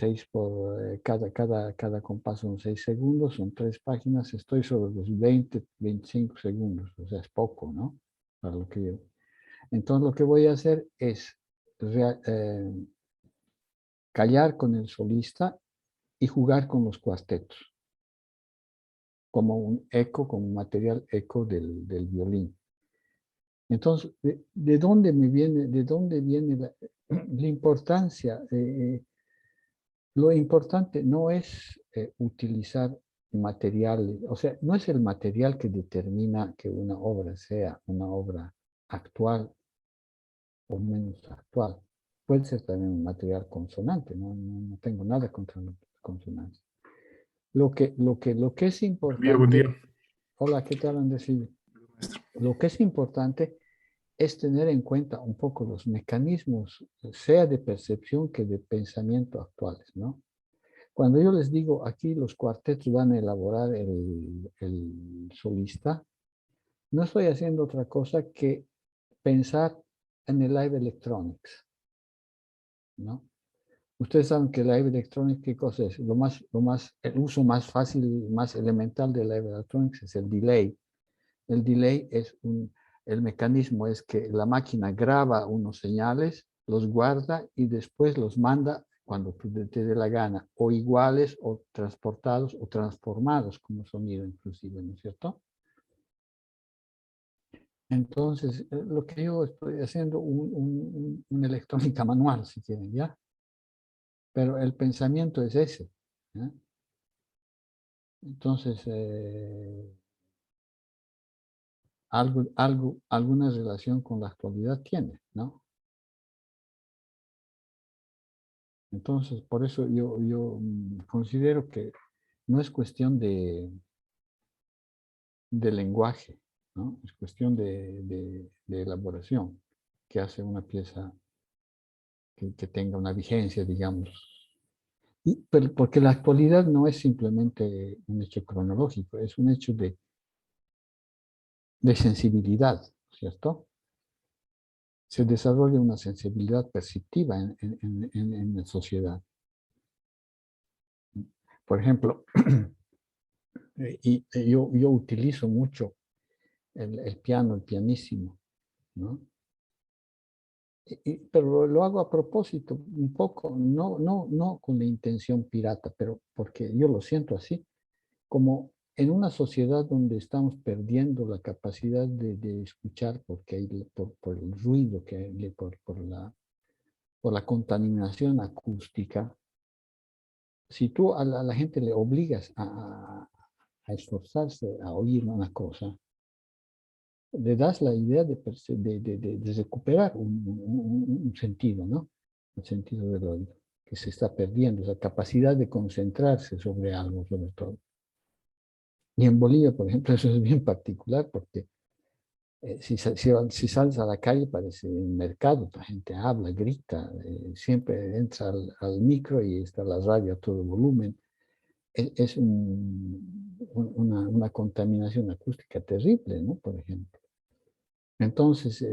cada compás son 6 segundos, son 3 páginas, estoy sobre los 20, 25 segundos, o sea, es poco, ¿no? Para lo que yo. Entonces, lo que voy a hacer es callar con el solista y jugar con los cuartetos, como un eco, como un material eco del violín. Entonces, ¿de dónde viene la importancia? Lo importante no es utilizar materiales, o sea, no es el material que determina que una obra sea una obra actual o menos actual. Puede ser también un material consonante, no tengo nada contra los consonantes. Lo que es Buen día. importante, hola, ¿qué tal, Andrés? Lo que es importante es tener en cuenta un poco los mecanismos, sea de percepción que de pensamiento actuales, ¿no? Cuando yo les digo aquí los cuartetos van a elaborar el solista, no estoy haciendo otra cosa que pensar en el live electronics, ¿no? Ustedes saben que live electronics, ¿qué cosa es? El uso más fácil, más elemental de live electronics es el delay. El delay el mecanismo es que la máquina graba unos señales, los guarda y después los manda cuando te dé la gana, o iguales, o transportados, o transformados como sonido inclusive, ¿no es cierto? Entonces, lo que yo estoy haciendo, una electrónica manual, si quieren, ¿ya? Pero el pensamiento es ese, ¿ya? Entonces, alguna relación con la actualidad tiene, ¿no? Entonces, por eso yo considero que no es cuestión de lenguaje, ¿no? Es cuestión de elaboración que hace una pieza que tenga una vigencia, digamos. Pero porque la actualidad no es simplemente un hecho cronológico, es un hecho de sensibilidad, ¿cierto? Se desarrolla una sensibilidad perceptiva en la sociedad. Por ejemplo, yo utilizo mucho el piano, el pianísimo, ¿no? Pero lo hago a propósito, un poco, no con la intención pirata, pero porque yo lo siento así, como en una sociedad donde estamos perdiendo la capacidad de escuchar porque por el ruido, por la contaminación acústica. Si tú a la gente le obligas a esforzarse a oír una cosa, le das la idea de recuperar un sentido, ¿no? El sentido del oído, que se está perdiendo, esa capacidad de concentrarse sobre algo, sobre todo. Y en Bolivia, por ejemplo, eso es bien particular porque Si sales a la calle parece un mercado, la gente habla, grita, siempre entra al micro y está la radio a todo volumen. Es una contaminación acústica terrible, ¿no? Por ejemplo. Entonces,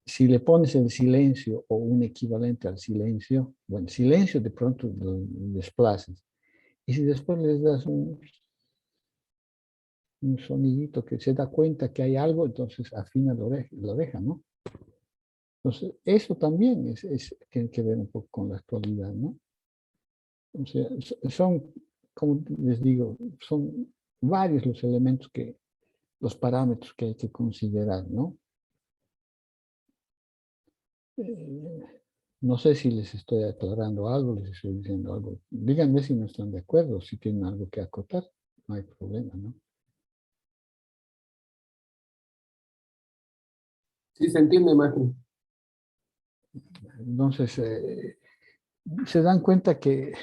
si le pones el silencio o un equivalente al silencio, bueno, silencio de pronto lo desplazas. Y si después les das un sonidito que se da cuenta que hay algo, entonces afina la oreja, ¿no? Entonces, eso también tiene que ver un poco con la actualidad, ¿no? O sea, son, como les digo, son varios los elementos los parámetros que hay que considerar, ¿no? No sé si les estoy aclarando algo, les estoy diciendo algo. Díganme si no están de acuerdo, si tienen algo que acotar, no hay problema, ¿no? Sí, se entiende, maestro. Entonces, se dan cuenta que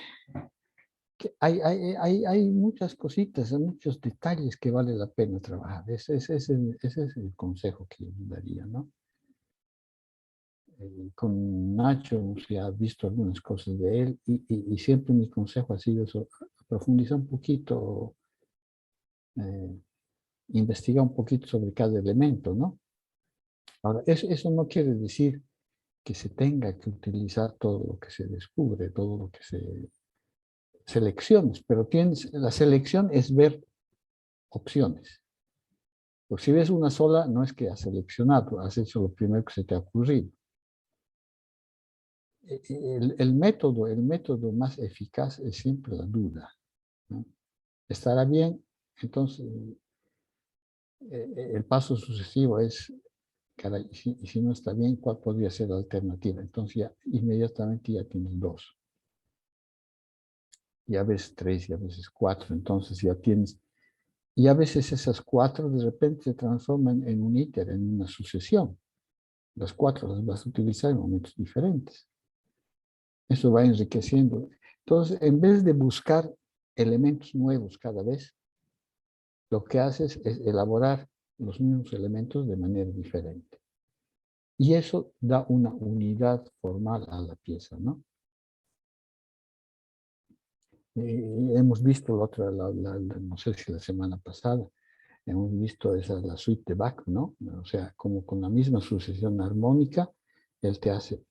hay muchas cositas, hay muchos detalles que vale la pena trabajar. Ese es el consejo que yo daría, ¿no? Con Nacho se ha visto algunas cosas de él y siempre mi consejo ha sido eso, profundizar un poquito, investigar un poquito sobre cada elemento, ¿no? Ahora, eso no quiere decir que se tenga que utilizar todo lo que se descubre, todo lo que se selecciones, pero la selección es ver opciones. Porque si ves una sola, no es que has seleccionado, has hecho lo primero que se te ha ocurrido. El método más eficaz es siempre la duda, ¿no? ¿Estará bien? Entonces, el paso sucesivo es, caray, y si no está bien, ¿cuál podría ser la alternativa? Entonces ya inmediatamente ya tienes dos, ya ves tres, ya ves cuatro, entonces ya tienes, y a veces esas cuatro de repente se transforman en un íter, en una sucesión. Las cuatro las vas a utilizar en momentos diferentes. Eso va enriqueciendo. Entonces, en vez de buscar elementos nuevos cada vez, lo que haces es elaborar los mismos elementos de manera diferente. Y eso da una unidad formal a la pieza, ¿no? Hemos visto no sé si la semana pasada, hemos visto la suite de Bach, ¿no? O sea, como con la misma sucesión armónica, él te hace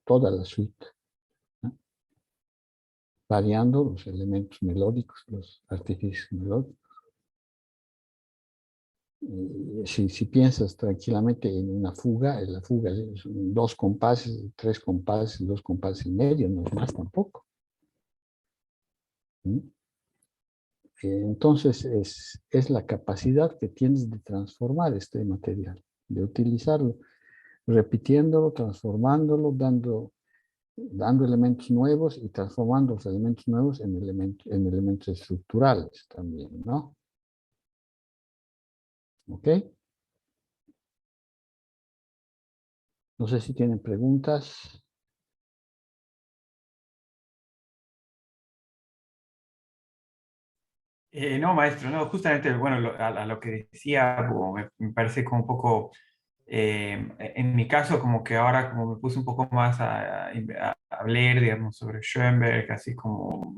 toda la suite, ¿no? Variando los elementos melódicos, los artificios melódicos. Si piensas tranquilamente en una fuga, la fuga son dos compases, tres compases, dos compases y medio, no es más tampoco. ¿Mm? Entonces es la capacidad que tienes de transformar este material, de utilizarlo, repitiéndolo, transformándolo, dando elementos nuevos y transformando los elementos nuevos en elementos estructurales también, ¿no? ¿Ok? No sé si tienen preguntas. No, maestro, no, justamente, bueno, a lo que decía, como me parece como un poco, en mi caso, como que ahora como me puse un poco más a leer, digamos, sobre Schoenberg, así como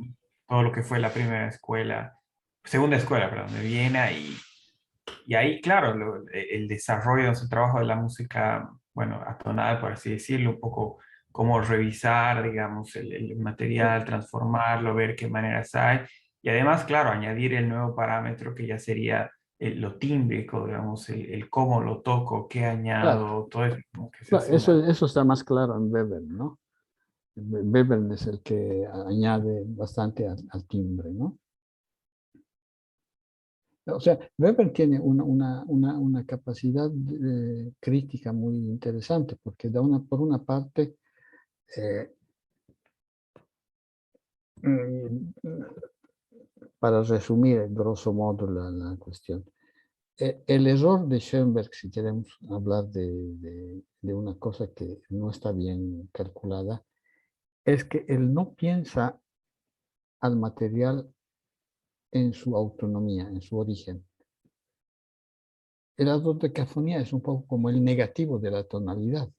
todo lo que fue la primera escuela, segunda escuela, perdón, de Viena, y ahí, claro, el desarrollo de su trabajo de la música, bueno, atonada, por así decirlo, un poco cómo revisar, digamos, el material, transformarlo, ver qué maneras hay, y además, claro, añadir el nuevo parámetro que ya sería lo tímbrico, digamos, el cómo lo toco, qué Claro, añado, todo eso como que se claro, suma. eso está más claro en Weber, ¿no? Weber es el que añade bastante al timbre, ¿no? O sea, Weber tiene una capacidad crítica muy interesante, porque por una parte, eh, mm, para resumir grosso modo la cuestión, el error de Schoenberg, si queremos hablar de una cosa que no está bien calculada, es que él no piensa al material en su autonomía, en su origen. La dodecafonía es un poco como el negativo de la tonalidad.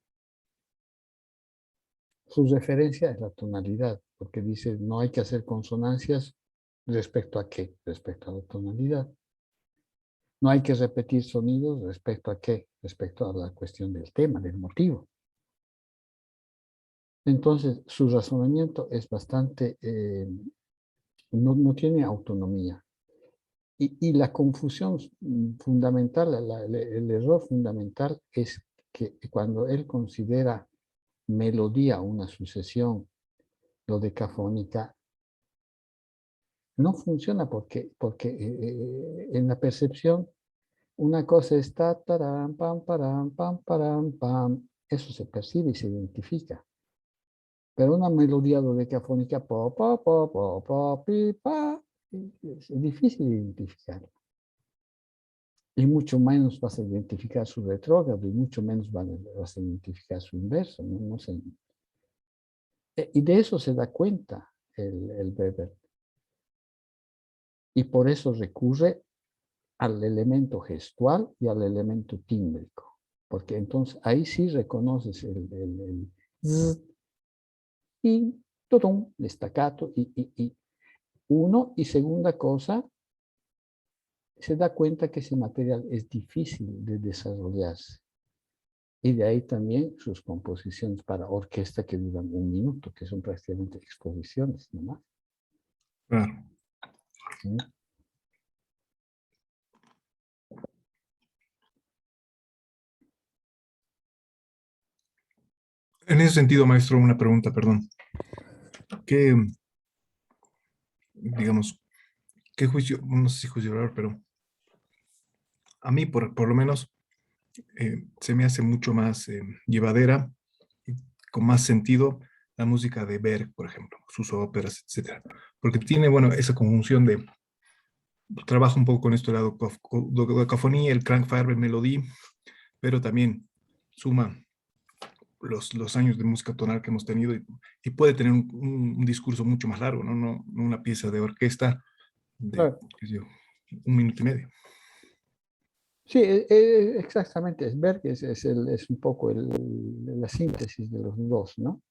Su referencia es la tonalidad, porque dice no hay que hacer consonancias respecto a qué, respecto a la tonalidad. No hay que repetir sonidos respecto a qué, respecto a la cuestión del tema, del motivo. Entonces, su razonamiento es bastante, no tiene autonomía. Y la confusión fundamental, el error fundamental es que cuando él considera melodía una sucesión dodecafónica, no funciona porque en la percepción una cosa es ta, tarán, pam, parán, pam, parán, pam. Eso se percibe y se identifica. Pero una melodía dodecafónica, po, po, po, po, po, pi, pa, es difícil identificarla. Y mucho menos vas a identificar su retrógrado y mucho menos vas a identificar su inverso. No sé. Y de eso se da cuenta el Weber. Y por eso recurre al elemento gestual y al elemento tímbrico. Porque entonces ahí sí reconoces el zzz, y totum, el staccato y uno. Y segunda cosa, se da cuenta que ese material es difícil de desarrollarse. Y de ahí también sus composiciones para orquesta que duran 1 minuto, que son prácticamente exposiciones nomás. Claro. ¿Sí? En ese sentido, maestro, una pregunta, perdón. ¿Qué, digamos, qué juicio, no sé si juicio de valor, pero a mí por lo menos se me hace mucho más llevadera, y con más sentido, la música de Berg, por ejemplo, sus óperas, etcétera? Porque tiene, bueno, esa conjunción de, trabaja un poco con esto de la dodecafonía, el Klangfarbe Melodie, pero también suma los años de música tonal que hemos tenido y puede tener un discurso mucho más largo, ¿no? No una pieza de orquesta de, Claro. qué sé yo, 1 minuto y medio. Sí, exactamente. Berg es un poco la síntesis de los dos, ¿no?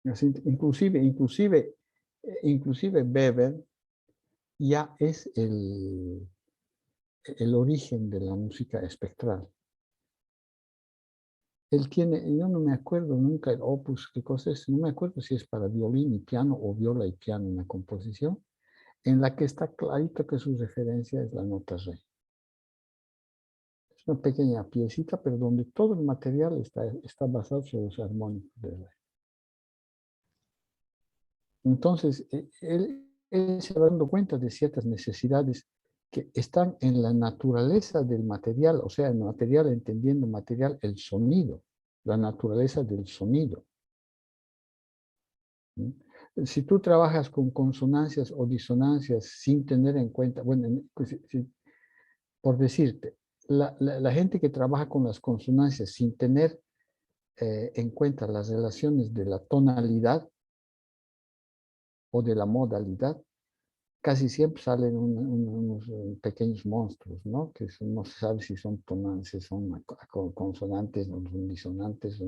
Inclusive Weber ya es el origen de la música espectral. Él tiene, yo no me acuerdo nunca el opus, qué cosa es, no me acuerdo si es para violín y piano o viola y piano una composición, en la que está clarito que su referencia es la nota re. Es una pequeña piecita, pero donde todo el material está basado sobre los armónicos de re. Entonces, él se va dando cuenta de ciertas necesidades que están en la naturaleza del material, o sea, el material, entendiendo material, el sonido, la naturaleza del sonido. ¿Sí? Si tú trabajas con consonancias o disonancias sin tener en cuenta, bueno, por decirte, la gente que trabaja con las consonancias sin tener en cuenta las relaciones de la tonalidad o de la modalidad, casi siempre salen unos pequeños monstruos, ¿no? Que no se sabe si son tonantes, son consonantes, o son disonantes.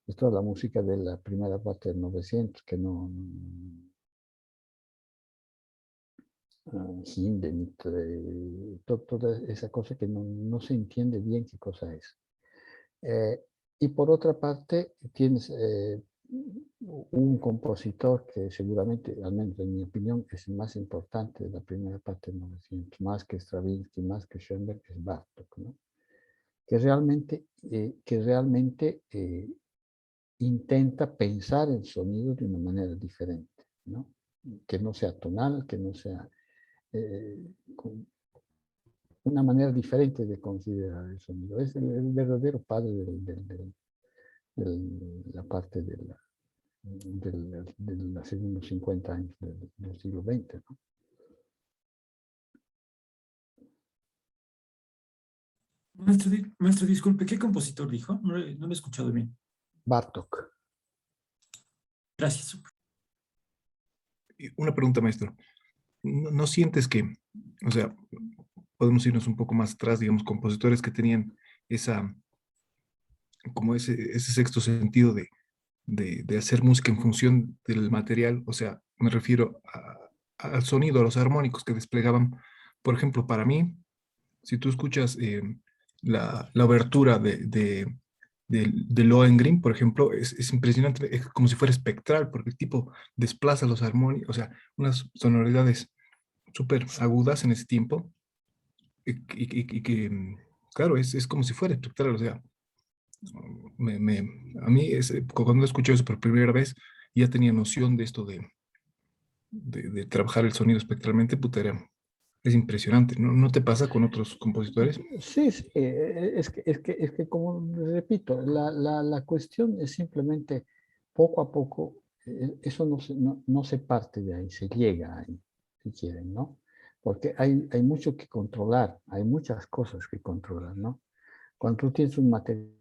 Esto es la música de la primera parte del 900, que no Hindemith, toda esa cosa que no se entiende bien qué cosa es. Y por otra parte, tienes un compositor que seguramente, al menos en mi opinión, es el más importante de la primera parte del 900, más que Stravinsky, más que Schoenberg, es Bartók, ¿no? Que realmente intenta pensar el sonido de una manera diferente, ¿no? Que no sea tonal, que no sea una manera diferente de considerar el sonido. Es el verdadero padre de la parte de los segundos 50 años del siglo XX, ¿no? Maestro, disculpe, ¿qué compositor dijo? No lo he escuchado bien. Bartók. Gracias. Una pregunta, maestro. ¿No sientes que, o sea, podemos irnos un poco más atrás, digamos, compositores que tenían esa, como ese sexto sentido de hacer música en función del material, o sea, me refiero al sonido, a los armónicos que desplegaban. Por ejemplo, para mí, si tú escuchas la obertura de Lohengrin, por ejemplo, es impresionante, es como si fuera espectral, porque el tipo desplaza los armónicos, o sea, unas sonoridades súper agudas en ese tiempo, y que, claro, es como si fuera espectral, o sea, a mí, cuando escuché eso por primera vez, ya tenía noción de esto de trabajar el sonido espectralmente, puta, es impresionante, ¿no? ¿No te pasa con otros compositores? Sí, sí, es que como repito, la cuestión es simplemente poco a poco, eso no se parte de ahí, se llega ahí, si quieren, ¿no? Porque hay mucho que controlar, hay muchas cosas que controlar, ¿no? Cuando tú tienes un material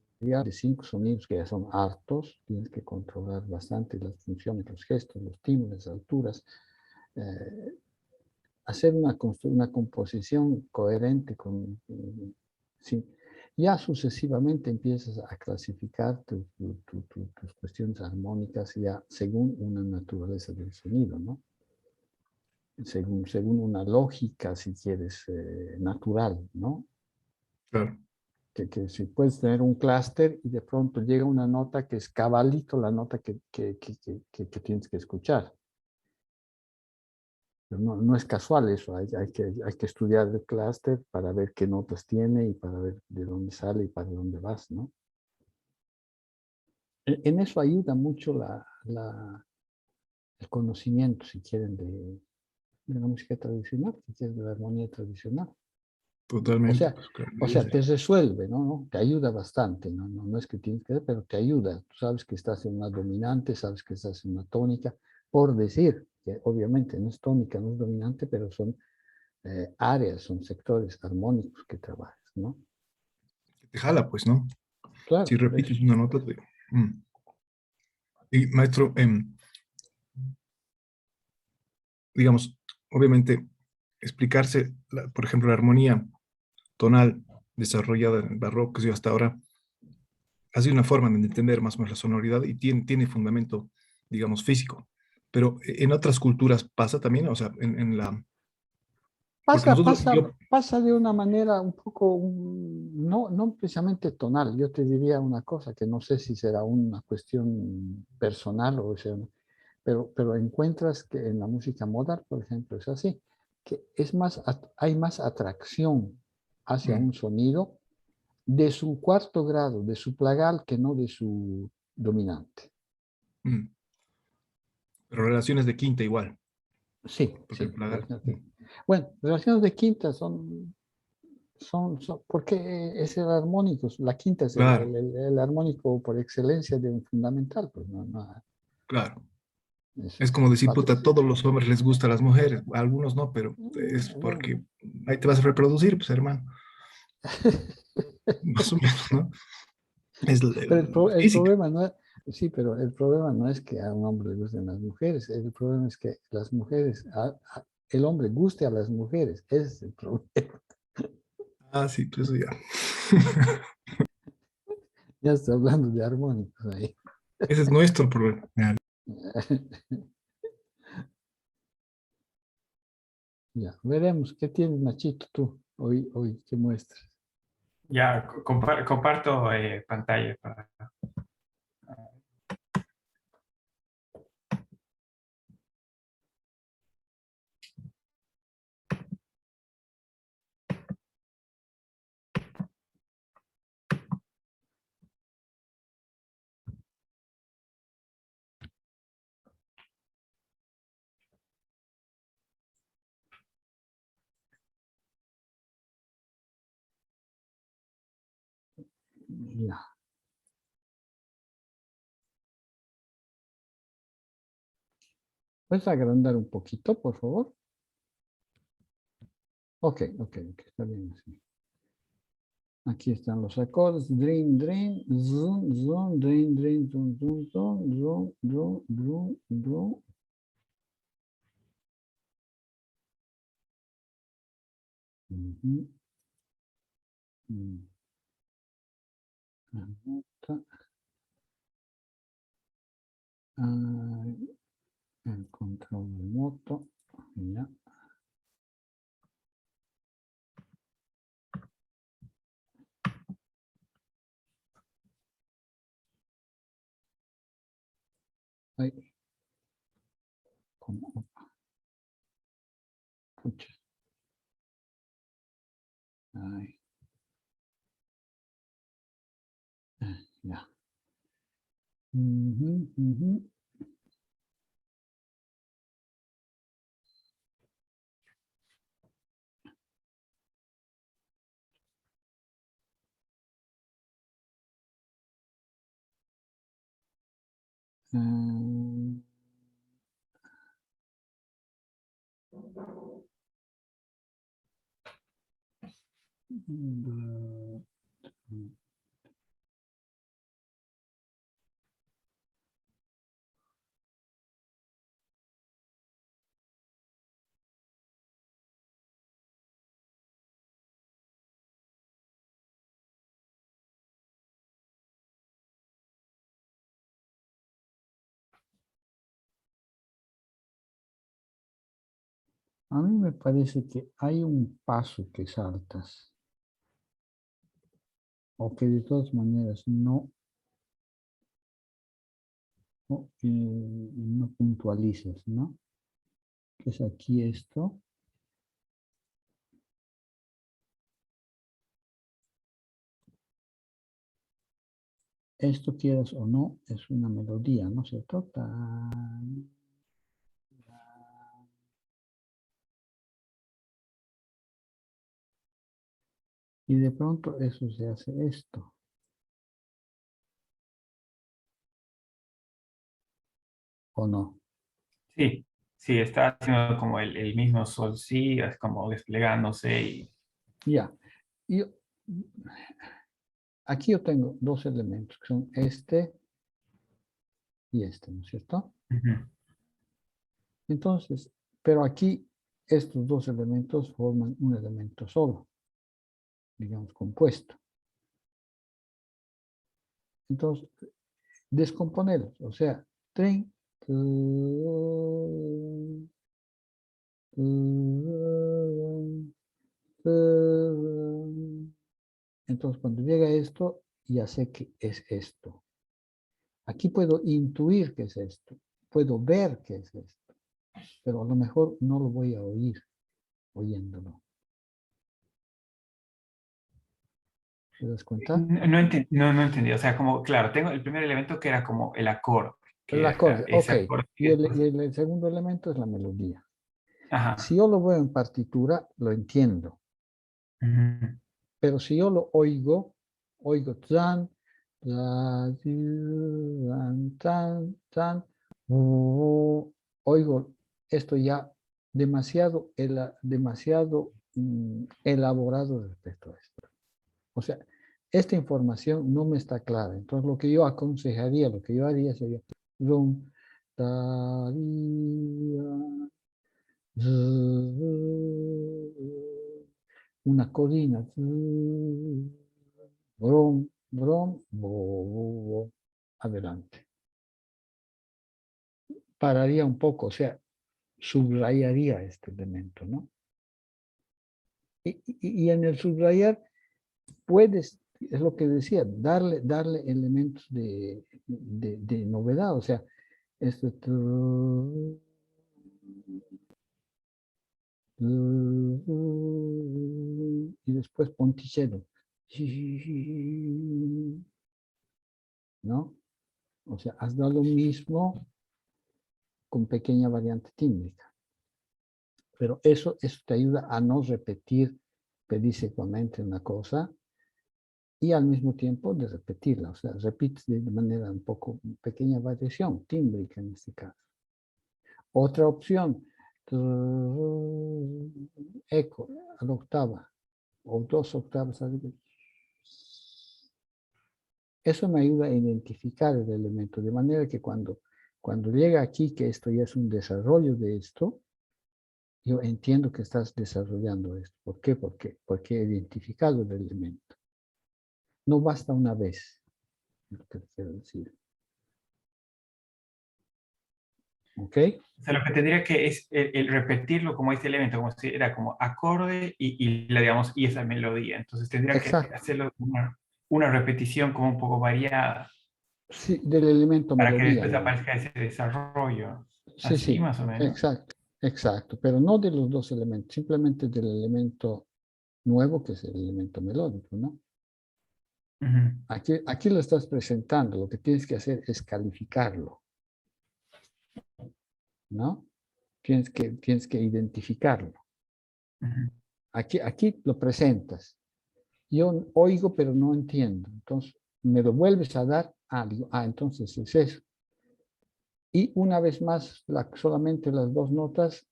de 5 sonidos que ya son hartos, tienes que controlar bastante las funciones, los gestos, los timbres, las alturas, eh, hacer una composición coherente sí. Ya sucesivamente empiezas a clasificar tus cuestiones armónicas ya según una naturaleza del sonido, ¿no? Según una lógica, si quieres, natural, ¿no? Claro, Que si puedes tener un clúster y de pronto llega una nota que es cabalito la nota que tienes que escuchar. No es casual eso, hay que estudiar el clúster para ver qué notas tiene y para ver de dónde sale y para dónde vas, ¿no? En eso ayuda mucho el conocimiento, si quieren, de la música tradicional, si quieren, de la armonía tradicional. O totalmente. sea, Pues, claro, o sea, te resuelve, ¿no? Te ayuda bastante, no es que tienes que, pero te ayuda. Tú sabes que estás en una dominante, sabes que estás en una tónica, por decir, que obviamente no es tónica, no es dominante, pero son áreas, son sectores armónicos que trabajas, ¿no? te jala, pues, ¿no? Claro, Si por eso. repites una nota, mm. Y maestro, digamos, obviamente, explicarse, por ejemplo, la armonía tonal desarrollada en el barroco, que hasta ahora ha sido una forma de entender más o menos la sonoridad y tiene fundamento, digamos, físico. Pero en otras culturas pasa también, o sea, en la... Porque nosotros, yo, Pasa de una manera un poco, no precisamente tonal. Yo te diría una cosa que no sé si será una cuestión personal o sea, pero encuentras que en la música moderna, por ejemplo, es así, que hay más atracción hacia mm, un sonido de su cuarto grado, de su plagal, que no de su dominante. mm, pero relaciones de quinta igual, Sí, porque el sí. plagal, Bueno, relaciones de quinta porque es el armónico, la quinta es claro, el armónico por excelencia de un fundamental, pues claro. es, Es es- como es decir, fácil. puta, a todos los hombres les gustan las mujeres, a algunos no, pero es Bueno. porque ahí te vas a reproducir, pues hermano, más o menos, ¿no? Es Pero el física, problema no es, sí, pero el problema no es que a un hombre le gusten las mujeres, el problema es que las mujeres, el hombre guste a las mujeres, ese es el problema. ah, sí, pues eso ya. Ya está hablando de armónicos ahí. Ese es nuestro problema. Ya, veremos qué tienes, Nachito, tú, hoy, qué muestras. Ya, comparto pantalla para... Ya. ¿Puedes agrandar un poquito, por favor? Ok, está bien así. Aquí están los acordes, dream, dream, zoom, zoom, dream, dream, zoom, zoom, zoom, zoom, zoom, zoom, zoom. Ujú. Anota. El control remoto. Ya. Ay, como, pucha. Ay. Ya. Ujú, ujú. Ah, mm, A mí me parece que hay un paso que saltas, o que de todas maneras no puntualizas, ¿no? Que es aquí esto. Esto, quieras o no, es una melodía, ¿no es cierto? Tan, y de pronto eso se hace esto, ¿o no? Sí, sí, está haciendo como el mismo sol, sí, es como desplegándose y... Ya. Yo, aquí yo tengo dos elementos, que son este y este, ¿no es cierto? Ujú. Entonces, pero aquí estos dos elementos forman un elemento solo, digamos, compuesto. Entonces, descomponerlos, o sea, tren, entonces cuando llega esto, ya sé que es esto. Aquí puedo intuir que es esto, puedo ver que es esto, pero a lo mejor no lo voy a oír oyéndolo. ¿Te das cuenta? No entendí, o sea, como, claro, tengo el primer elemento que era como el acorde, El que era acorde, ese ok. acorde Y que después... el segundo elemento es la melodía. Si Ajá. yo lo veo en partitura, lo entiendo. Ujú. Pero si yo lo oigo tan, tan, tan, tan, oigo esto ya demasiado, demasiado elaborado respecto a esto. O sea, esta información no me está clara. Entonces, lo que yo aconsejaría, lo que yo haría sería rum, ta, di, da, una colina, brom, brom, bo, bo, bo, adelante. Pararía un poco, o sea, subrayaría este elemento, ¿no? Y en el subrayar puedes, es lo que decía, darle elementos de novedad, o sea, este, y después ponticero, ¿no? O sea, has dado lo mismo con pequeña variante tímbrica. Pero eso te ayuda a no repetir pedissequamente una cosa y al mismo tiempo de repetirla. O sea, repites de manera un poco, pequeña variación tímbrica en este caso. Otra opción, eco a la octava o dos octavas arriba. Eso me ayuda a identificar el elemento, de manera que cuando llega aquí, que esto ya es un desarrollo de esto, Yo entiendo que estás desarrollando esto. ¿Por qué? Porque he identificado el elemento. No basta una vez, lo que quiero decir. ¿Ok? O sea, lo que tendría que es el repetirlo como este elemento, como si era como acorde digamos, y esa melodía. Entonces tendría que Exacto. hacerlo una repetición como un poco variada Sí, del elemento para que melodía, después digamos. aparezca ese desarrollo. Sí, Así sí, más o menos. exacto, exacto. Pero no de los dos elementos, simplemente del elemento nuevo, que es el elemento melódico, ¿no? Ujú. Aquí lo estás presentando, lo que tienes que hacer es calificarlo, ¿no? Tienes que identificarlo. Ujú. Aquí lo presentas. Yo oigo, pero no entiendo. Entonces, me lo vuelves a dar. Digo, entonces es eso. Y una vez más, solamente las dos notas.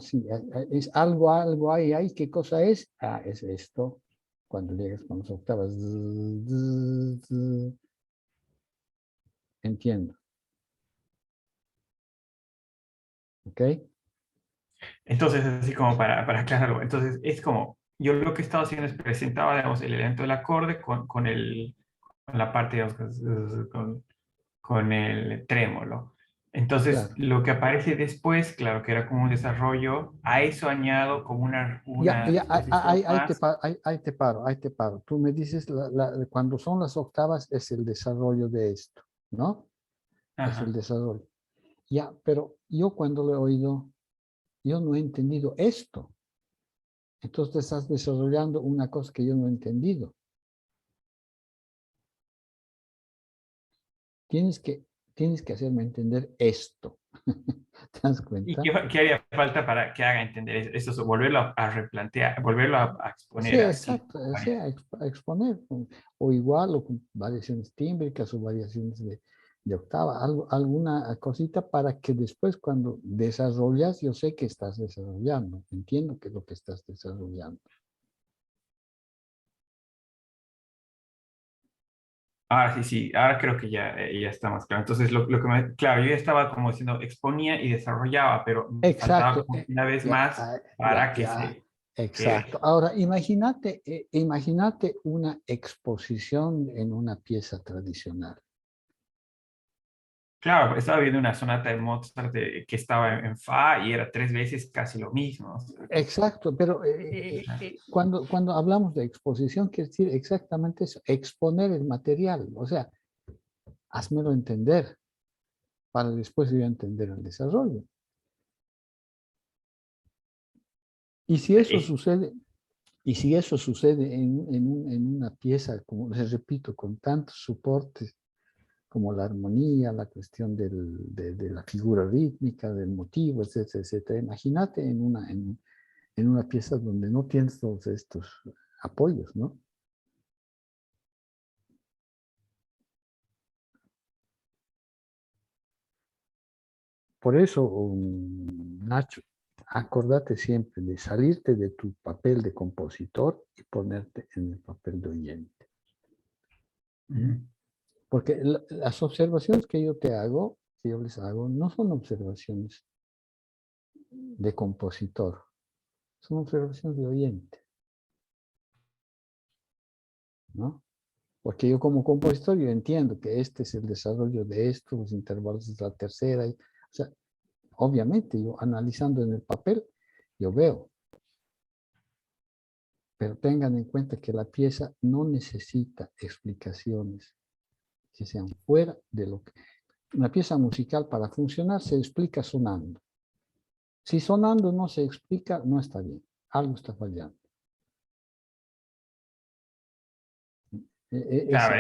Sí, es algo hay. ¿Qué cosa es? Es esto. Cuando llegas con las octavas. Entiendo. ¿Ok? Entonces, así como para aclararlo, entonces es como, yo lo que he estado haciendo es presentaba, digamos, el elemento del acorde con la parte, digamos, con el trémolo. Entonces, Claro. lo que aparece después, claro, que era como un desarrollo, a eso añado como Ya, una ya, exposición más. ahí te paro. Tú me dices, cuando son las octavas es el desarrollo de esto, ¿no? Es el Ajá. desarrollo. Ya, pero yo cuando lo he oído, yo no he entendido esto. Entonces estás desarrollando una cosa que yo no he entendido. Tienes que, tienes que hacerme entender esto. ¿Te das ¿Y cuenta? qué haría falta para que haga entender eso? Volverlo a replantear, volverlo a Sí, exponer así. exacto, sí, a exponer, o igual, o con variaciones tímbricas o variaciones de octava, alguna cosita para que después cuando desarrollas, yo sé que estás desarrollando, entiendo que es lo que estás desarrollando. Ahora sí, sí, ahora creo que ya está más claro. Entonces, claro, yo ya estaba como diciendo, exponía y desarrollaba, pero me faltaba Exacto, como una vez ya, más para que ya, se exacto. quede. Ahora, imagínate una exposición en una pieza tradicional. Claro, estaba viendo una sonata de Mozart que estaba en fa y era 3 veces casi lo mismo. O sea, Exacto, pero cuando hablamos de exposición, quiere decir exactamente eso, exponer el material, o sea, házmelo entender para después yo entender el desarrollo. Y si eso es- sucede, y si eso sucede en una pieza, como les repito, con tantos soportes como la armonía, la cuestión de la figura rítmica, del motivo, etcétera, etcétera, imagínate en una pieza donde no tienes todos estos apoyos, ¿no? Por eso, Nacho, acordate siempre de salirte de tu papel de compositor y ponerte en el papel de oyente. ¿Mm? Ujú. Porque las observaciones que yo te hago, que yo les hago, no son observaciones de compositor, son observaciones de oyente, ¿no? Porque yo como compositor, yo entiendo que este es el desarrollo de esto, los intervalos de la tercera. O sea, obviamente, yo analizando en el papel, yo veo. Pero tengan en cuenta que la pieza no necesita explicaciones que sean fuera de lo que... Una pieza musical para funcionar se explica sonando. Si sonando no se explica, no está bien. Algo está fallando. Claro,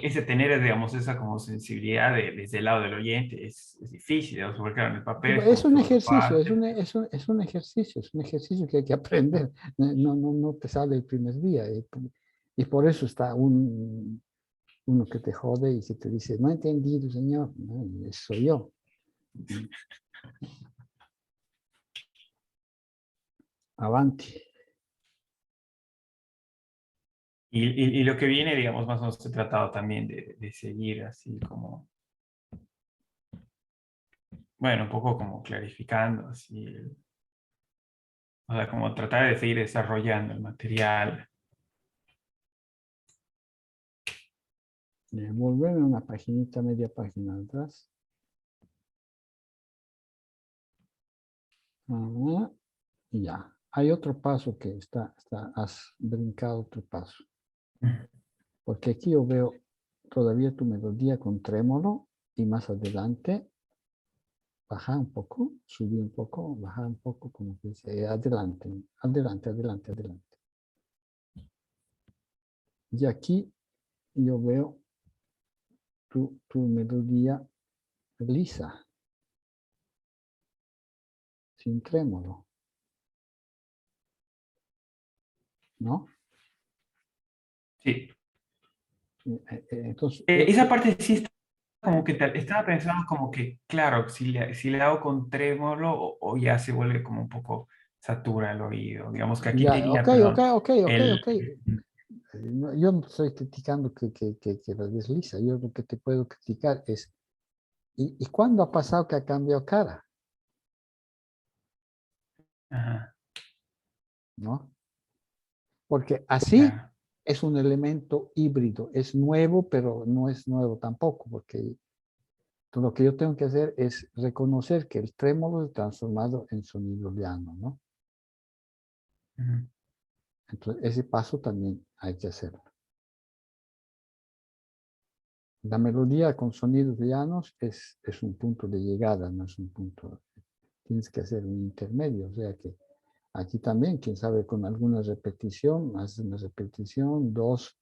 ese tener, digamos, esa como sensibilidad desde el lado del oyente es difícil, digamos, porque claro, en el papel es Es como un todo ejercicio, fácil. es un ejercicio que hay que aprender. No te sale el primer día. Y por eso está uno que te jode y que te dice, no he entendido, señor. No, soy yo. Avanti. Y lo que viene, digamos, más o menos he tratado también de seguir así como, bueno, un poco como clarificando así O sea, como tratar de seguir desarrollando el material. Volverme una paginita, media página atrás. Ah, y ya. Hay otro paso que has brincado otro paso. Porque aquí yo veo todavía tu melodía con trémolo y más adelante baja un poco, subí un poco, baja un poco, como que dice, adelante, adelante, adelante, adelante. Y aquí yo veo tu melodía lisa, sin trémolo, ¿no? Sí. Entonces, Esa parte sí está como que estaba pensando como que, claro, si le hago con trémolo o ya se vuelve como un poco satura el oído. Digamos que aquí ya, tenía, ok, ok, perdón, ok, ok, el... ok. Yo no estoy criticando que la desliza, yo lo que te puedo criticar es, ¿y cuándo ha pasado que ha cambiado cara? Ajá, ¿No? Porque así claro. es un elemento híbrido, es nuevo, pero no es nuevo tampoco, porque lo que yo tengo que hacer es reconocer que el trémolo es transformado en sonido llano, ¿no? Ujú. Entonces, ese paso también hay que hacerlo. La melodía con sonidos llanos es un punto de llegada, no es un punto. Tienes que hacer un intermedio, o sea que aquí también, quién sabe, con alguna repetición, haces una repetición, dos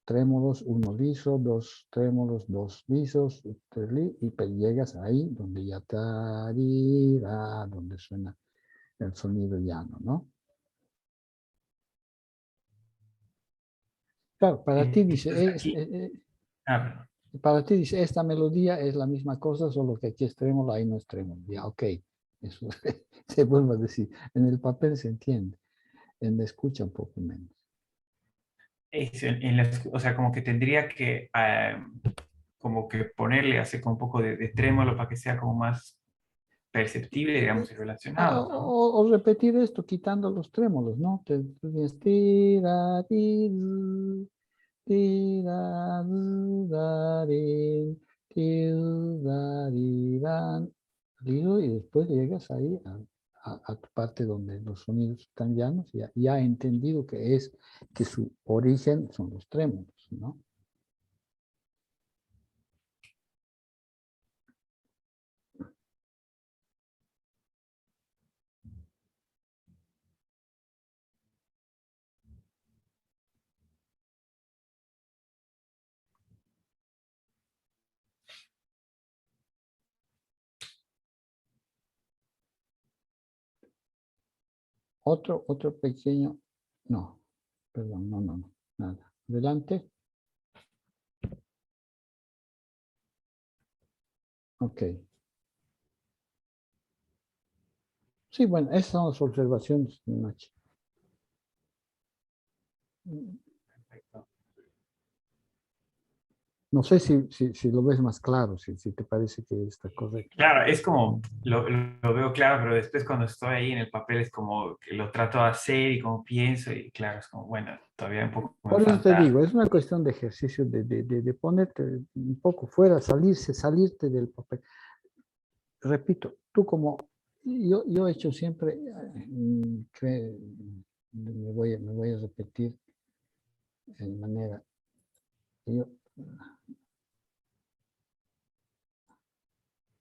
trémolos, uno liso, dos trémolos, dos lisos, y llegas ahí donde ya tarira, donde suena el sonido llano, ¿no? Claro, Aquí, perdón. para ti dice, esta melodía es la misma cosa, solo que aquí es trémolo, ahí no es trémolo. Ya, ok, eso se vuelve a decir. En el papel se entiende, en la escucha un poco menos. O sea, como que tendría que como que ponerle así como un poco de trémolo para que sea como más perceptible, digamos, y relacionado, ¿no? O repetir esto quitando los trémolos, ¿no? Te dices, tira, tir, tira, darin, tir, dariran, y después llegas ahí a tu parte donde los sonidos están llanos, ya he entendido que su origen son los trémolos, ¿no? Otro pequeño, no, perdón, no, nada. Adelante. Ok. Sí, bueno, esas son las observaciones, Nachi. Perfecto. No sé si lo ves más claro, si te parece que está correcto. Claro, es como, lo veo claro, pero después cuando estoy ahí en el papel es como que lo trato de hacer y como pienso y claro, es como, bueno, todavía un poco me Por eso te falta. digo, es una cuestión de ejercicio, de ponerte un poco fuera, salirte del papel. Repito, tú como, yo he hecho siempre, me voy a repetir de manera, yo,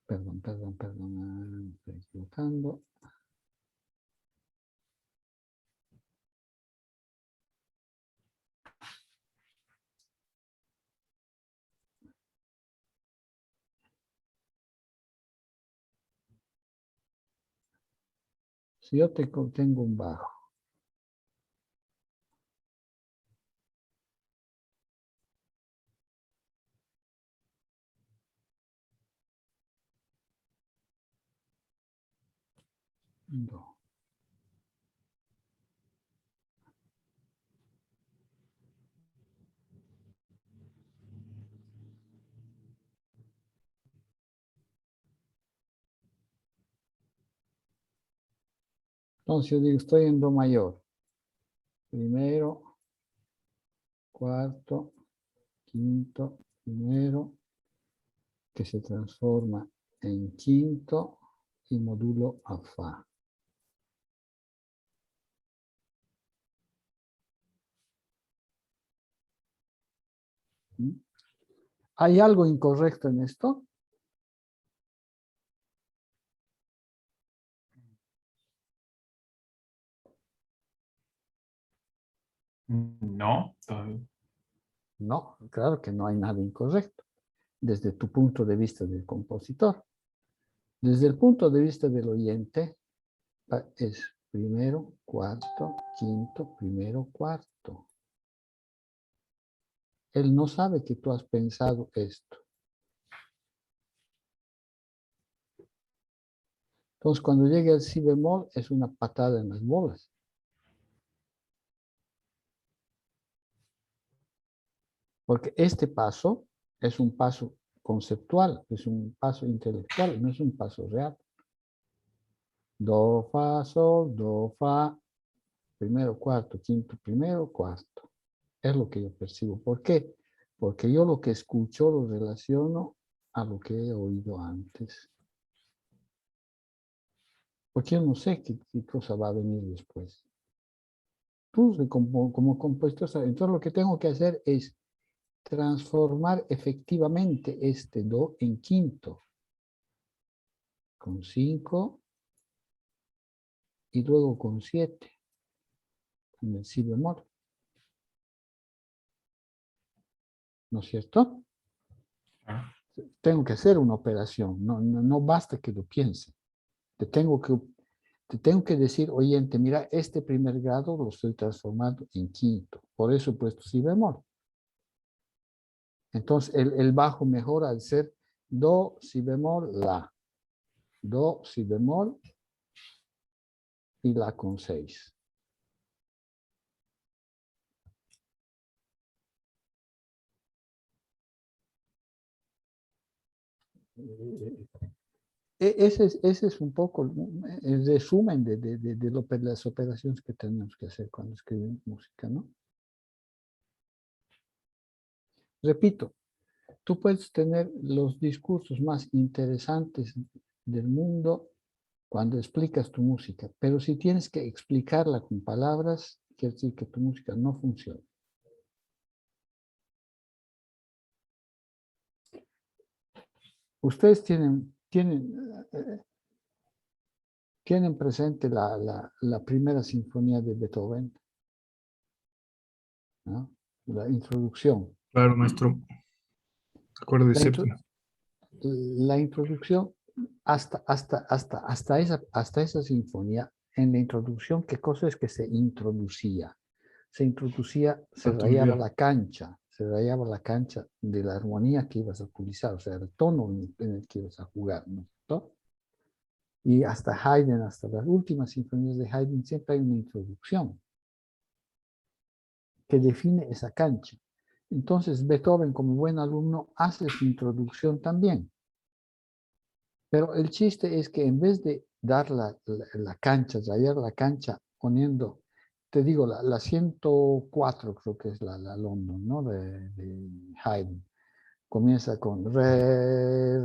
perdón, me estoy equivocando. Si yo tengo un bajo, do, Entonces yo digo, estoy en do mayor. Primero, cuarto, quinto, primero, que se transforma en quinto y modulo a fa. ¿Mm? ¿Hay algo incorrecto en esto? No, No, claro que no hay nada incorrecto desde tu punto de vista del compositor. Desde el punto de vista del oyente, es primero, cuarto, quinto, primero, cuarto. Él no sabe que tú has pensado esto. Entonces, cuando llegue al si bemol, es una patada en las bolas. Porque este paso es un paso conceptual, es un paso intelectual, no es un paso real. Do, fa, sol, do, fa, primero, cuarto, quinto, primero, cuarto. Es lo que yo percibo. ¿Por qué? Porque yo lo que escucho lo relaciono a lo que he oído antes. Porque yo no sé qué cosa va a venir después. Tú, como compositor, entonces lo que tengo que hacer es transformar efectivamente este do en quinto, con 5 y luego con 7, en el si bemol. ¿No es cierto? ah, Tengo que hacer una operación, no basta que lo piense. Te tengo que decir, oyente, mira, este primer grado lo estoy transformando en quinto. Por eso he puesto si bemol. Entonces, el bajo mejora al ser do, si bemol, la. Do, si bemol y la con 6. Ese es un poco el resumen de las operaciones que tenemos que hacer cuando escribimos música, ¿no? Repito, tú puedes tener los discursos más interesantes del mundo cuando explicas tu música, pero si tienes que explicarla con palabras, quiere decir que tu música no funciona. Ustedes tienen presente la primera sinfonía de Beethoven, ¿no? La introducción. Claro, maestro. Acuerdo de La, intro- séptima. la introducción hasta esa sinfonía, en la introducción, ¿qué cosa es que se introducía? Se rayaba Patrullar. la cancha de la armonía que ibas a utilizar, o sea, el tono en el que ibas a jugar, ¿no? ¿No? Y hasta Haydn, hasta las últimas sinfonías de Haydn, siempre hay una introducción que define esa cancha. Entonces, Beethoven, como buen alumno, hace su introducción también. Pero el chiste es que en vez de dar la cancha, rayar la cancha poniendo, te digo, la 104 creo que es la London, ¿no? De Haydn. Comienza con re,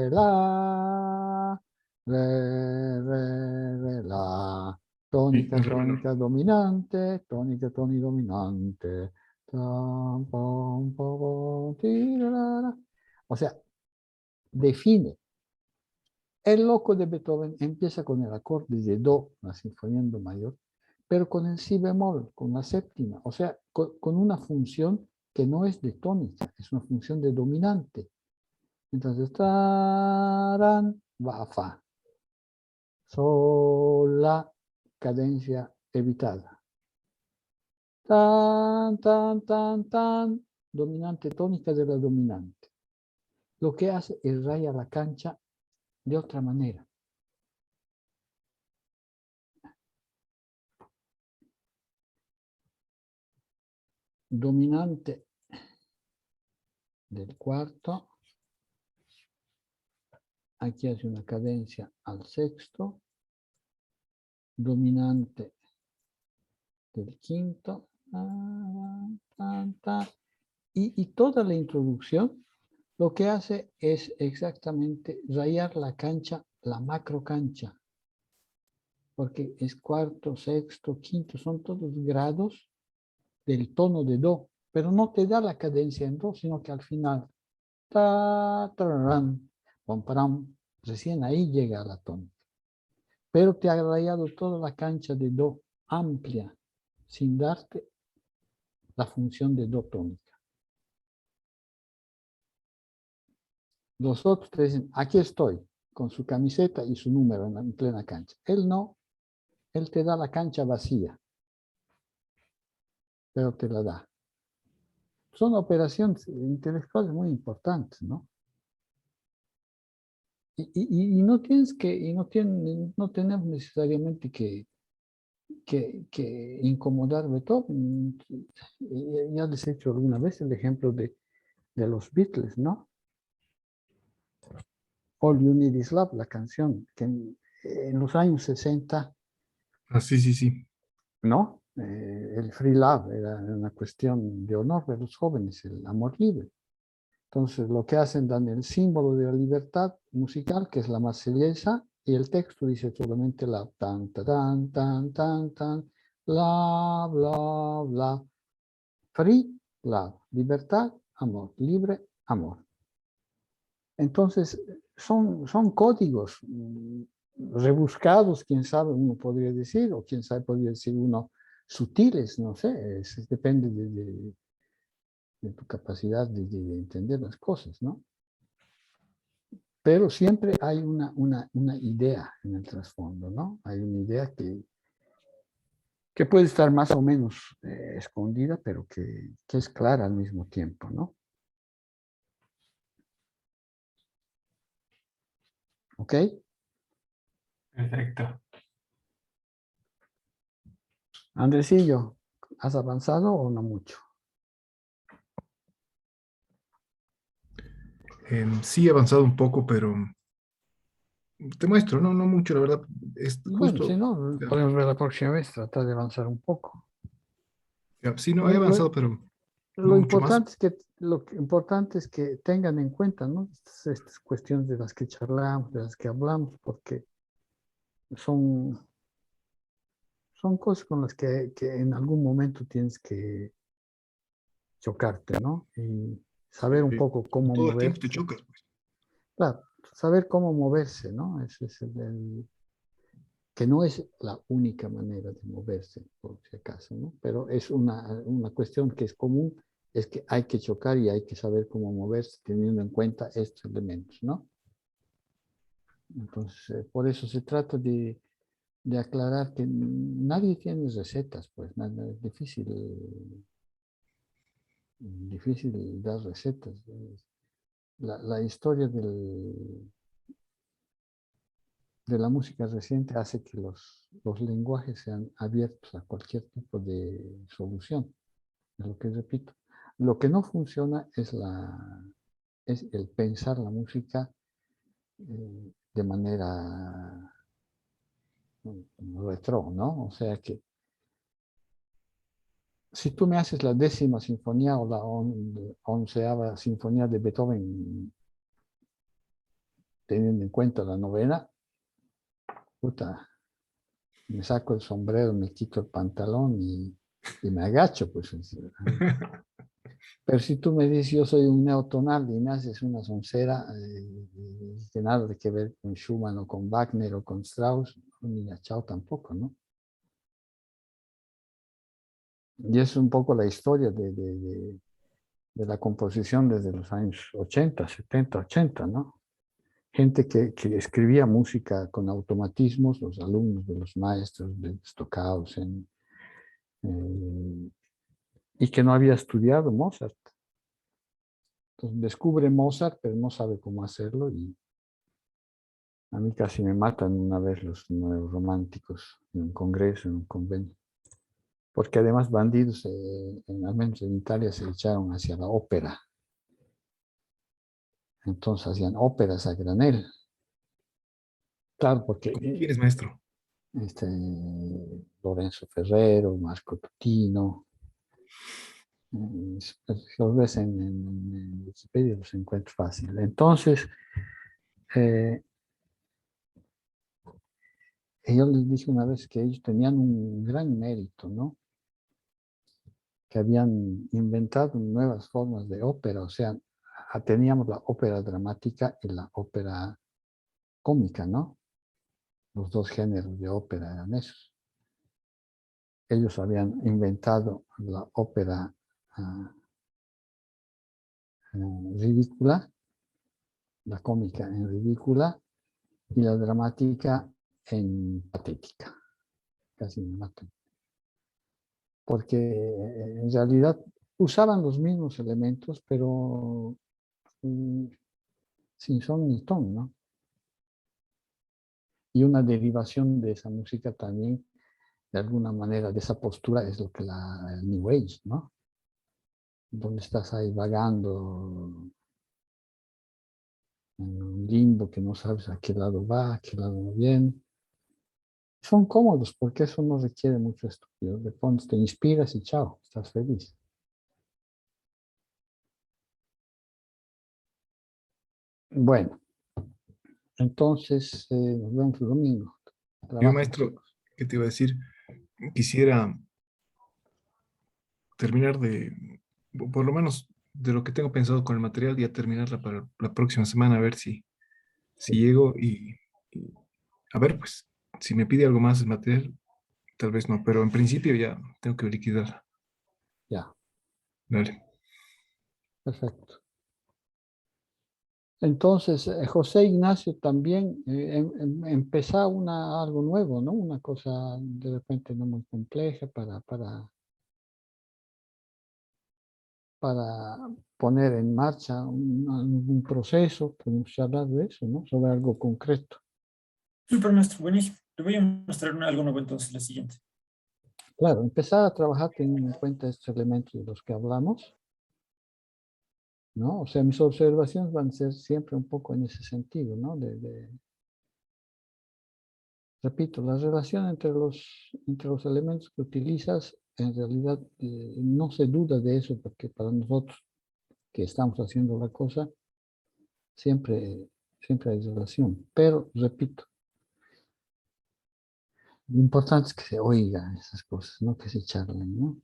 la, la. Sí, Tónica, en re menor. tónica dominante, tónica, tónica dominante. Tam, pam, pam, pam, tirarara. O sea, define. El loco de Beethoven empieza con el acorde de do, la sinfonía en do mayor, pero con el si bemol, con la séptima, o sea, con una función que no es de tónica, es una función de dominante. Entonces, tarán, va a fa. Sol, la, cadencia evitada. Tan, tan, tan, tan, dominante tónica de la dominante. Lo que hace es raya la cancha de otra manera. Dominante del cuarto. Aquí hace una cadencia al sexto. dominante del quinto, y toda la introducción lo que hace es exactamente rayar la cancha, la macro cancha, porque es cuarto, sexto, quinto, son todos grados del tono de do, pero no te da la cadencia en do, sino que al final, ta, tararán, pam, param, recién ahí llega a la tónica. Pero te ha rayado toda la cancha de do amplia, sin darte la función de do tónica. Los otros te dicen, aquí estoy, con su camiseta y su número en plena cancha. Él no, él te da la cancha vacía, pero te la da. Son operaciones intelectuales muy importantes, ¿no? Y no tienes que, no tenemos necesariamente que incomodar de todo. Ya les he hecho alguna vez el ejemplo de los Beatles, ¿no? All You Need Is Love, la canción que en los años 60, Ah, sí, sí, sí. ¿no? El free love era una cuestión de honor de los jóvenes, el amor libre. Entonces, lo que hacen, dan el símbolo de la libertad musical, que es la marsellesa, y el texto dice solamente la tan, tan, tan, tan, tan, bla, bla, bla. Free love, libertad, amor, libre, amor. Entonces, son códigos rebuscados, quién sabe, uno podría decir, o quién sabe, podría decir uno sutiles, no sé, depende de tu capacidad de entender las cosas, ¿no? Pero siempre hay una idea en el trasfondo, ¿no? Hay una idea que puede estar más o menos escondida, pero que es clara al mismo tiempo, ¿no? ¿Ok? Perfecto. Andresillo, ¿has avanzado o no mucho? Sí he avanzado un poco, pero te muestro, no, no mucho, la verdad. Es Bueno, si justo, no, ya, podemos ver la próxima vez, tratar de avanzar un poco. ya, sí, no he Lo, avanzado, lo- pero no lo mucho más. importante es que, lo que importante es que tengan en cuenta, ¿no? Estas cuestiones de las que charlamos, de las que hablamos, porque son, son cosas con las que en algún momento tienes que chocarte, ¿no? Y saber un Sí, poco cómo todo el tiempo te moverse. chocas, pues. Claro, saber cómo moverse, ¿no? Ese es que no es la única manera de moverse, por si acaso, ¿no? Pero es una cuestión que es común, es que hay que chocar y hay que saber cómo moverse teniendo en cuenta estos elementos, ¿no? Entonces, por eso se trata de aclarar que nadie tiene recetas, pues, nada, es difícil dar recetas. La historia de la música reciente hace que los lenguajes sean abiertos a cualquier tipo de solución. Es lo que repito. Lo que no funciona es el pensar la música de manera retro, ¿no? O sea que si tú me haces la 10ª sinfonía o la 11ª sinfonía de Beethoven, teniendo en cuenta la novena, puta, me saco el sombrero, me quito el pantalón y me agacho, pues. Pero si tú me dices, yo soy un neotonal y me haces una soncera que nada que ver con Schumann o con Wagner o con Strauss, ni a Chao tampoco, ¿no? Y es un poco la historia de la composición desde los años 80, 70, 80, ¿no? Gente que escribía música con automatismos, los alumnos de los maestros de Stockhausen, y que no había estudiado Mozart. Entonces descubre Mozart, pero no sabe cómo hacerlo y a mí casi me matan una vez los neorrománticos en un congreso, en un convenio. Porque además bandidos, al menos en Italia, se echaron hacia la ópera. Entonces hacían óperas a granel. Claro, porque ¿Cómo quieres, maestro? Lorenzo Ferrero, Marco Tutino. Si los ves en Wikipedia, los encuentro fácil. Entonces, yo les dije una vez que ellos tenían un gran mérito, ¿no? Que habían inventado nuevas formas de ópera, o sea, teníamos la ópera dramática y la ópera cómica, ¿no? Los dos géneros de ópera eran esos. Ellos habían inventado la ópera ridícula, la cómica en ridícula y la dramática en patética. Casi me matan. Porque en realidad usaban los mismos elementos, pero sin son ni ton, ¿no? Y una derivación de esa música también, de alguna manera, de esa postura, es lo que el New Age, ¿no? Donde estás ahí vagando en un limbo que no sabes a qué lado va, a qué lado no viene. Son cómodos porque eso no requiere mucho estudio. De pronto te inspiras y chao, estás feliz. Bueno, entonces nos vemos el domingo. Yo, Trabajen, maestro, chicos. ¿qué te iba a decir? Quisiera terminar por lo menos de lo que tengo pensado con el material, ya terminarla para la próxima semana, a ver si llego y a ver, pues, si me pide algo más de material, tal vez no, pero en principio ya tengo que liquidar. Ya, Dale. perfecto. Entonces, José Ignacio también empezó algo nuevo, ¿no? Una cosa de repente no muy compleja para poner en marcha un proceso, podemos hablar de eso, ¿no? Sobre algo concreto. Súper, maestro, buenísimo. Le voy a mostrar algo nuevo entonces, la siguiente. Claro, empezar a trabajar teniendo en cuenta estos elementos de los que hablamos, ¿no? O sea, mis observaciones van a ser siempre un poco en ese sentido, ¿no? Repito, la relación entre los elementos que utilizas, en realidad no se duda de eso, porque para nosotros que estamos haciendo la cosa, siempre hay relación. Pero, repito, lo importante es que se oigan esas cosas, no que se charlen, ¿no?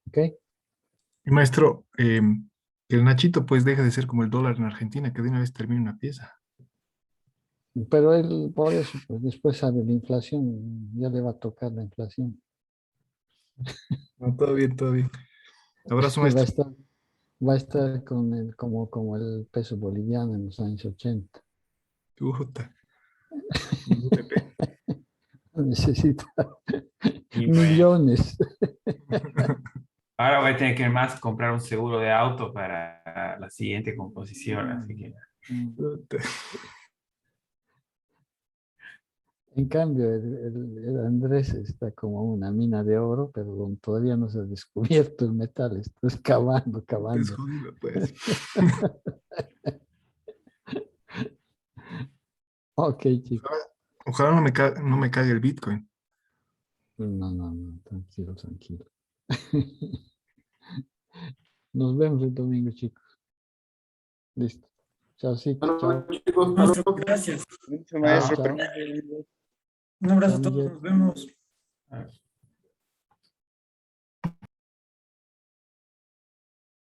¿Ok? Y maestro, que el Nachito pues deje de ser como el dólar en Argentina, que de una vez termine una pieza. Pero él, por eso, pues después sabe la inflación, ya le va a tocar la inflación. No, todo bien, todo bien. Abrazo, Va a maestro. estar, va a estar como el peso boliviano en los años 80. Puta. UTP. Necesita Y bueno, millones. ahora voy a tener que más comprar un seguro de auto para la siguiente composición, así que Puta. En cambio, el Andrés está como una mina de oro, pero todavía no se ha descubierto el metal. Está cavando, Es cavando. jodido, pues. Ok, chicos. Ojalá no me cague el Bitcoin. No, tranquilo, tranquilo. Nos vemos el domingo, chicos. Listo. Chao, sí, chao. Bueno, chicos, hasta Maestro, luego. gracias. Mucho maestro, chao. permiso. Un abrazo Chao, a todos, Miguel. nos vemos. ah,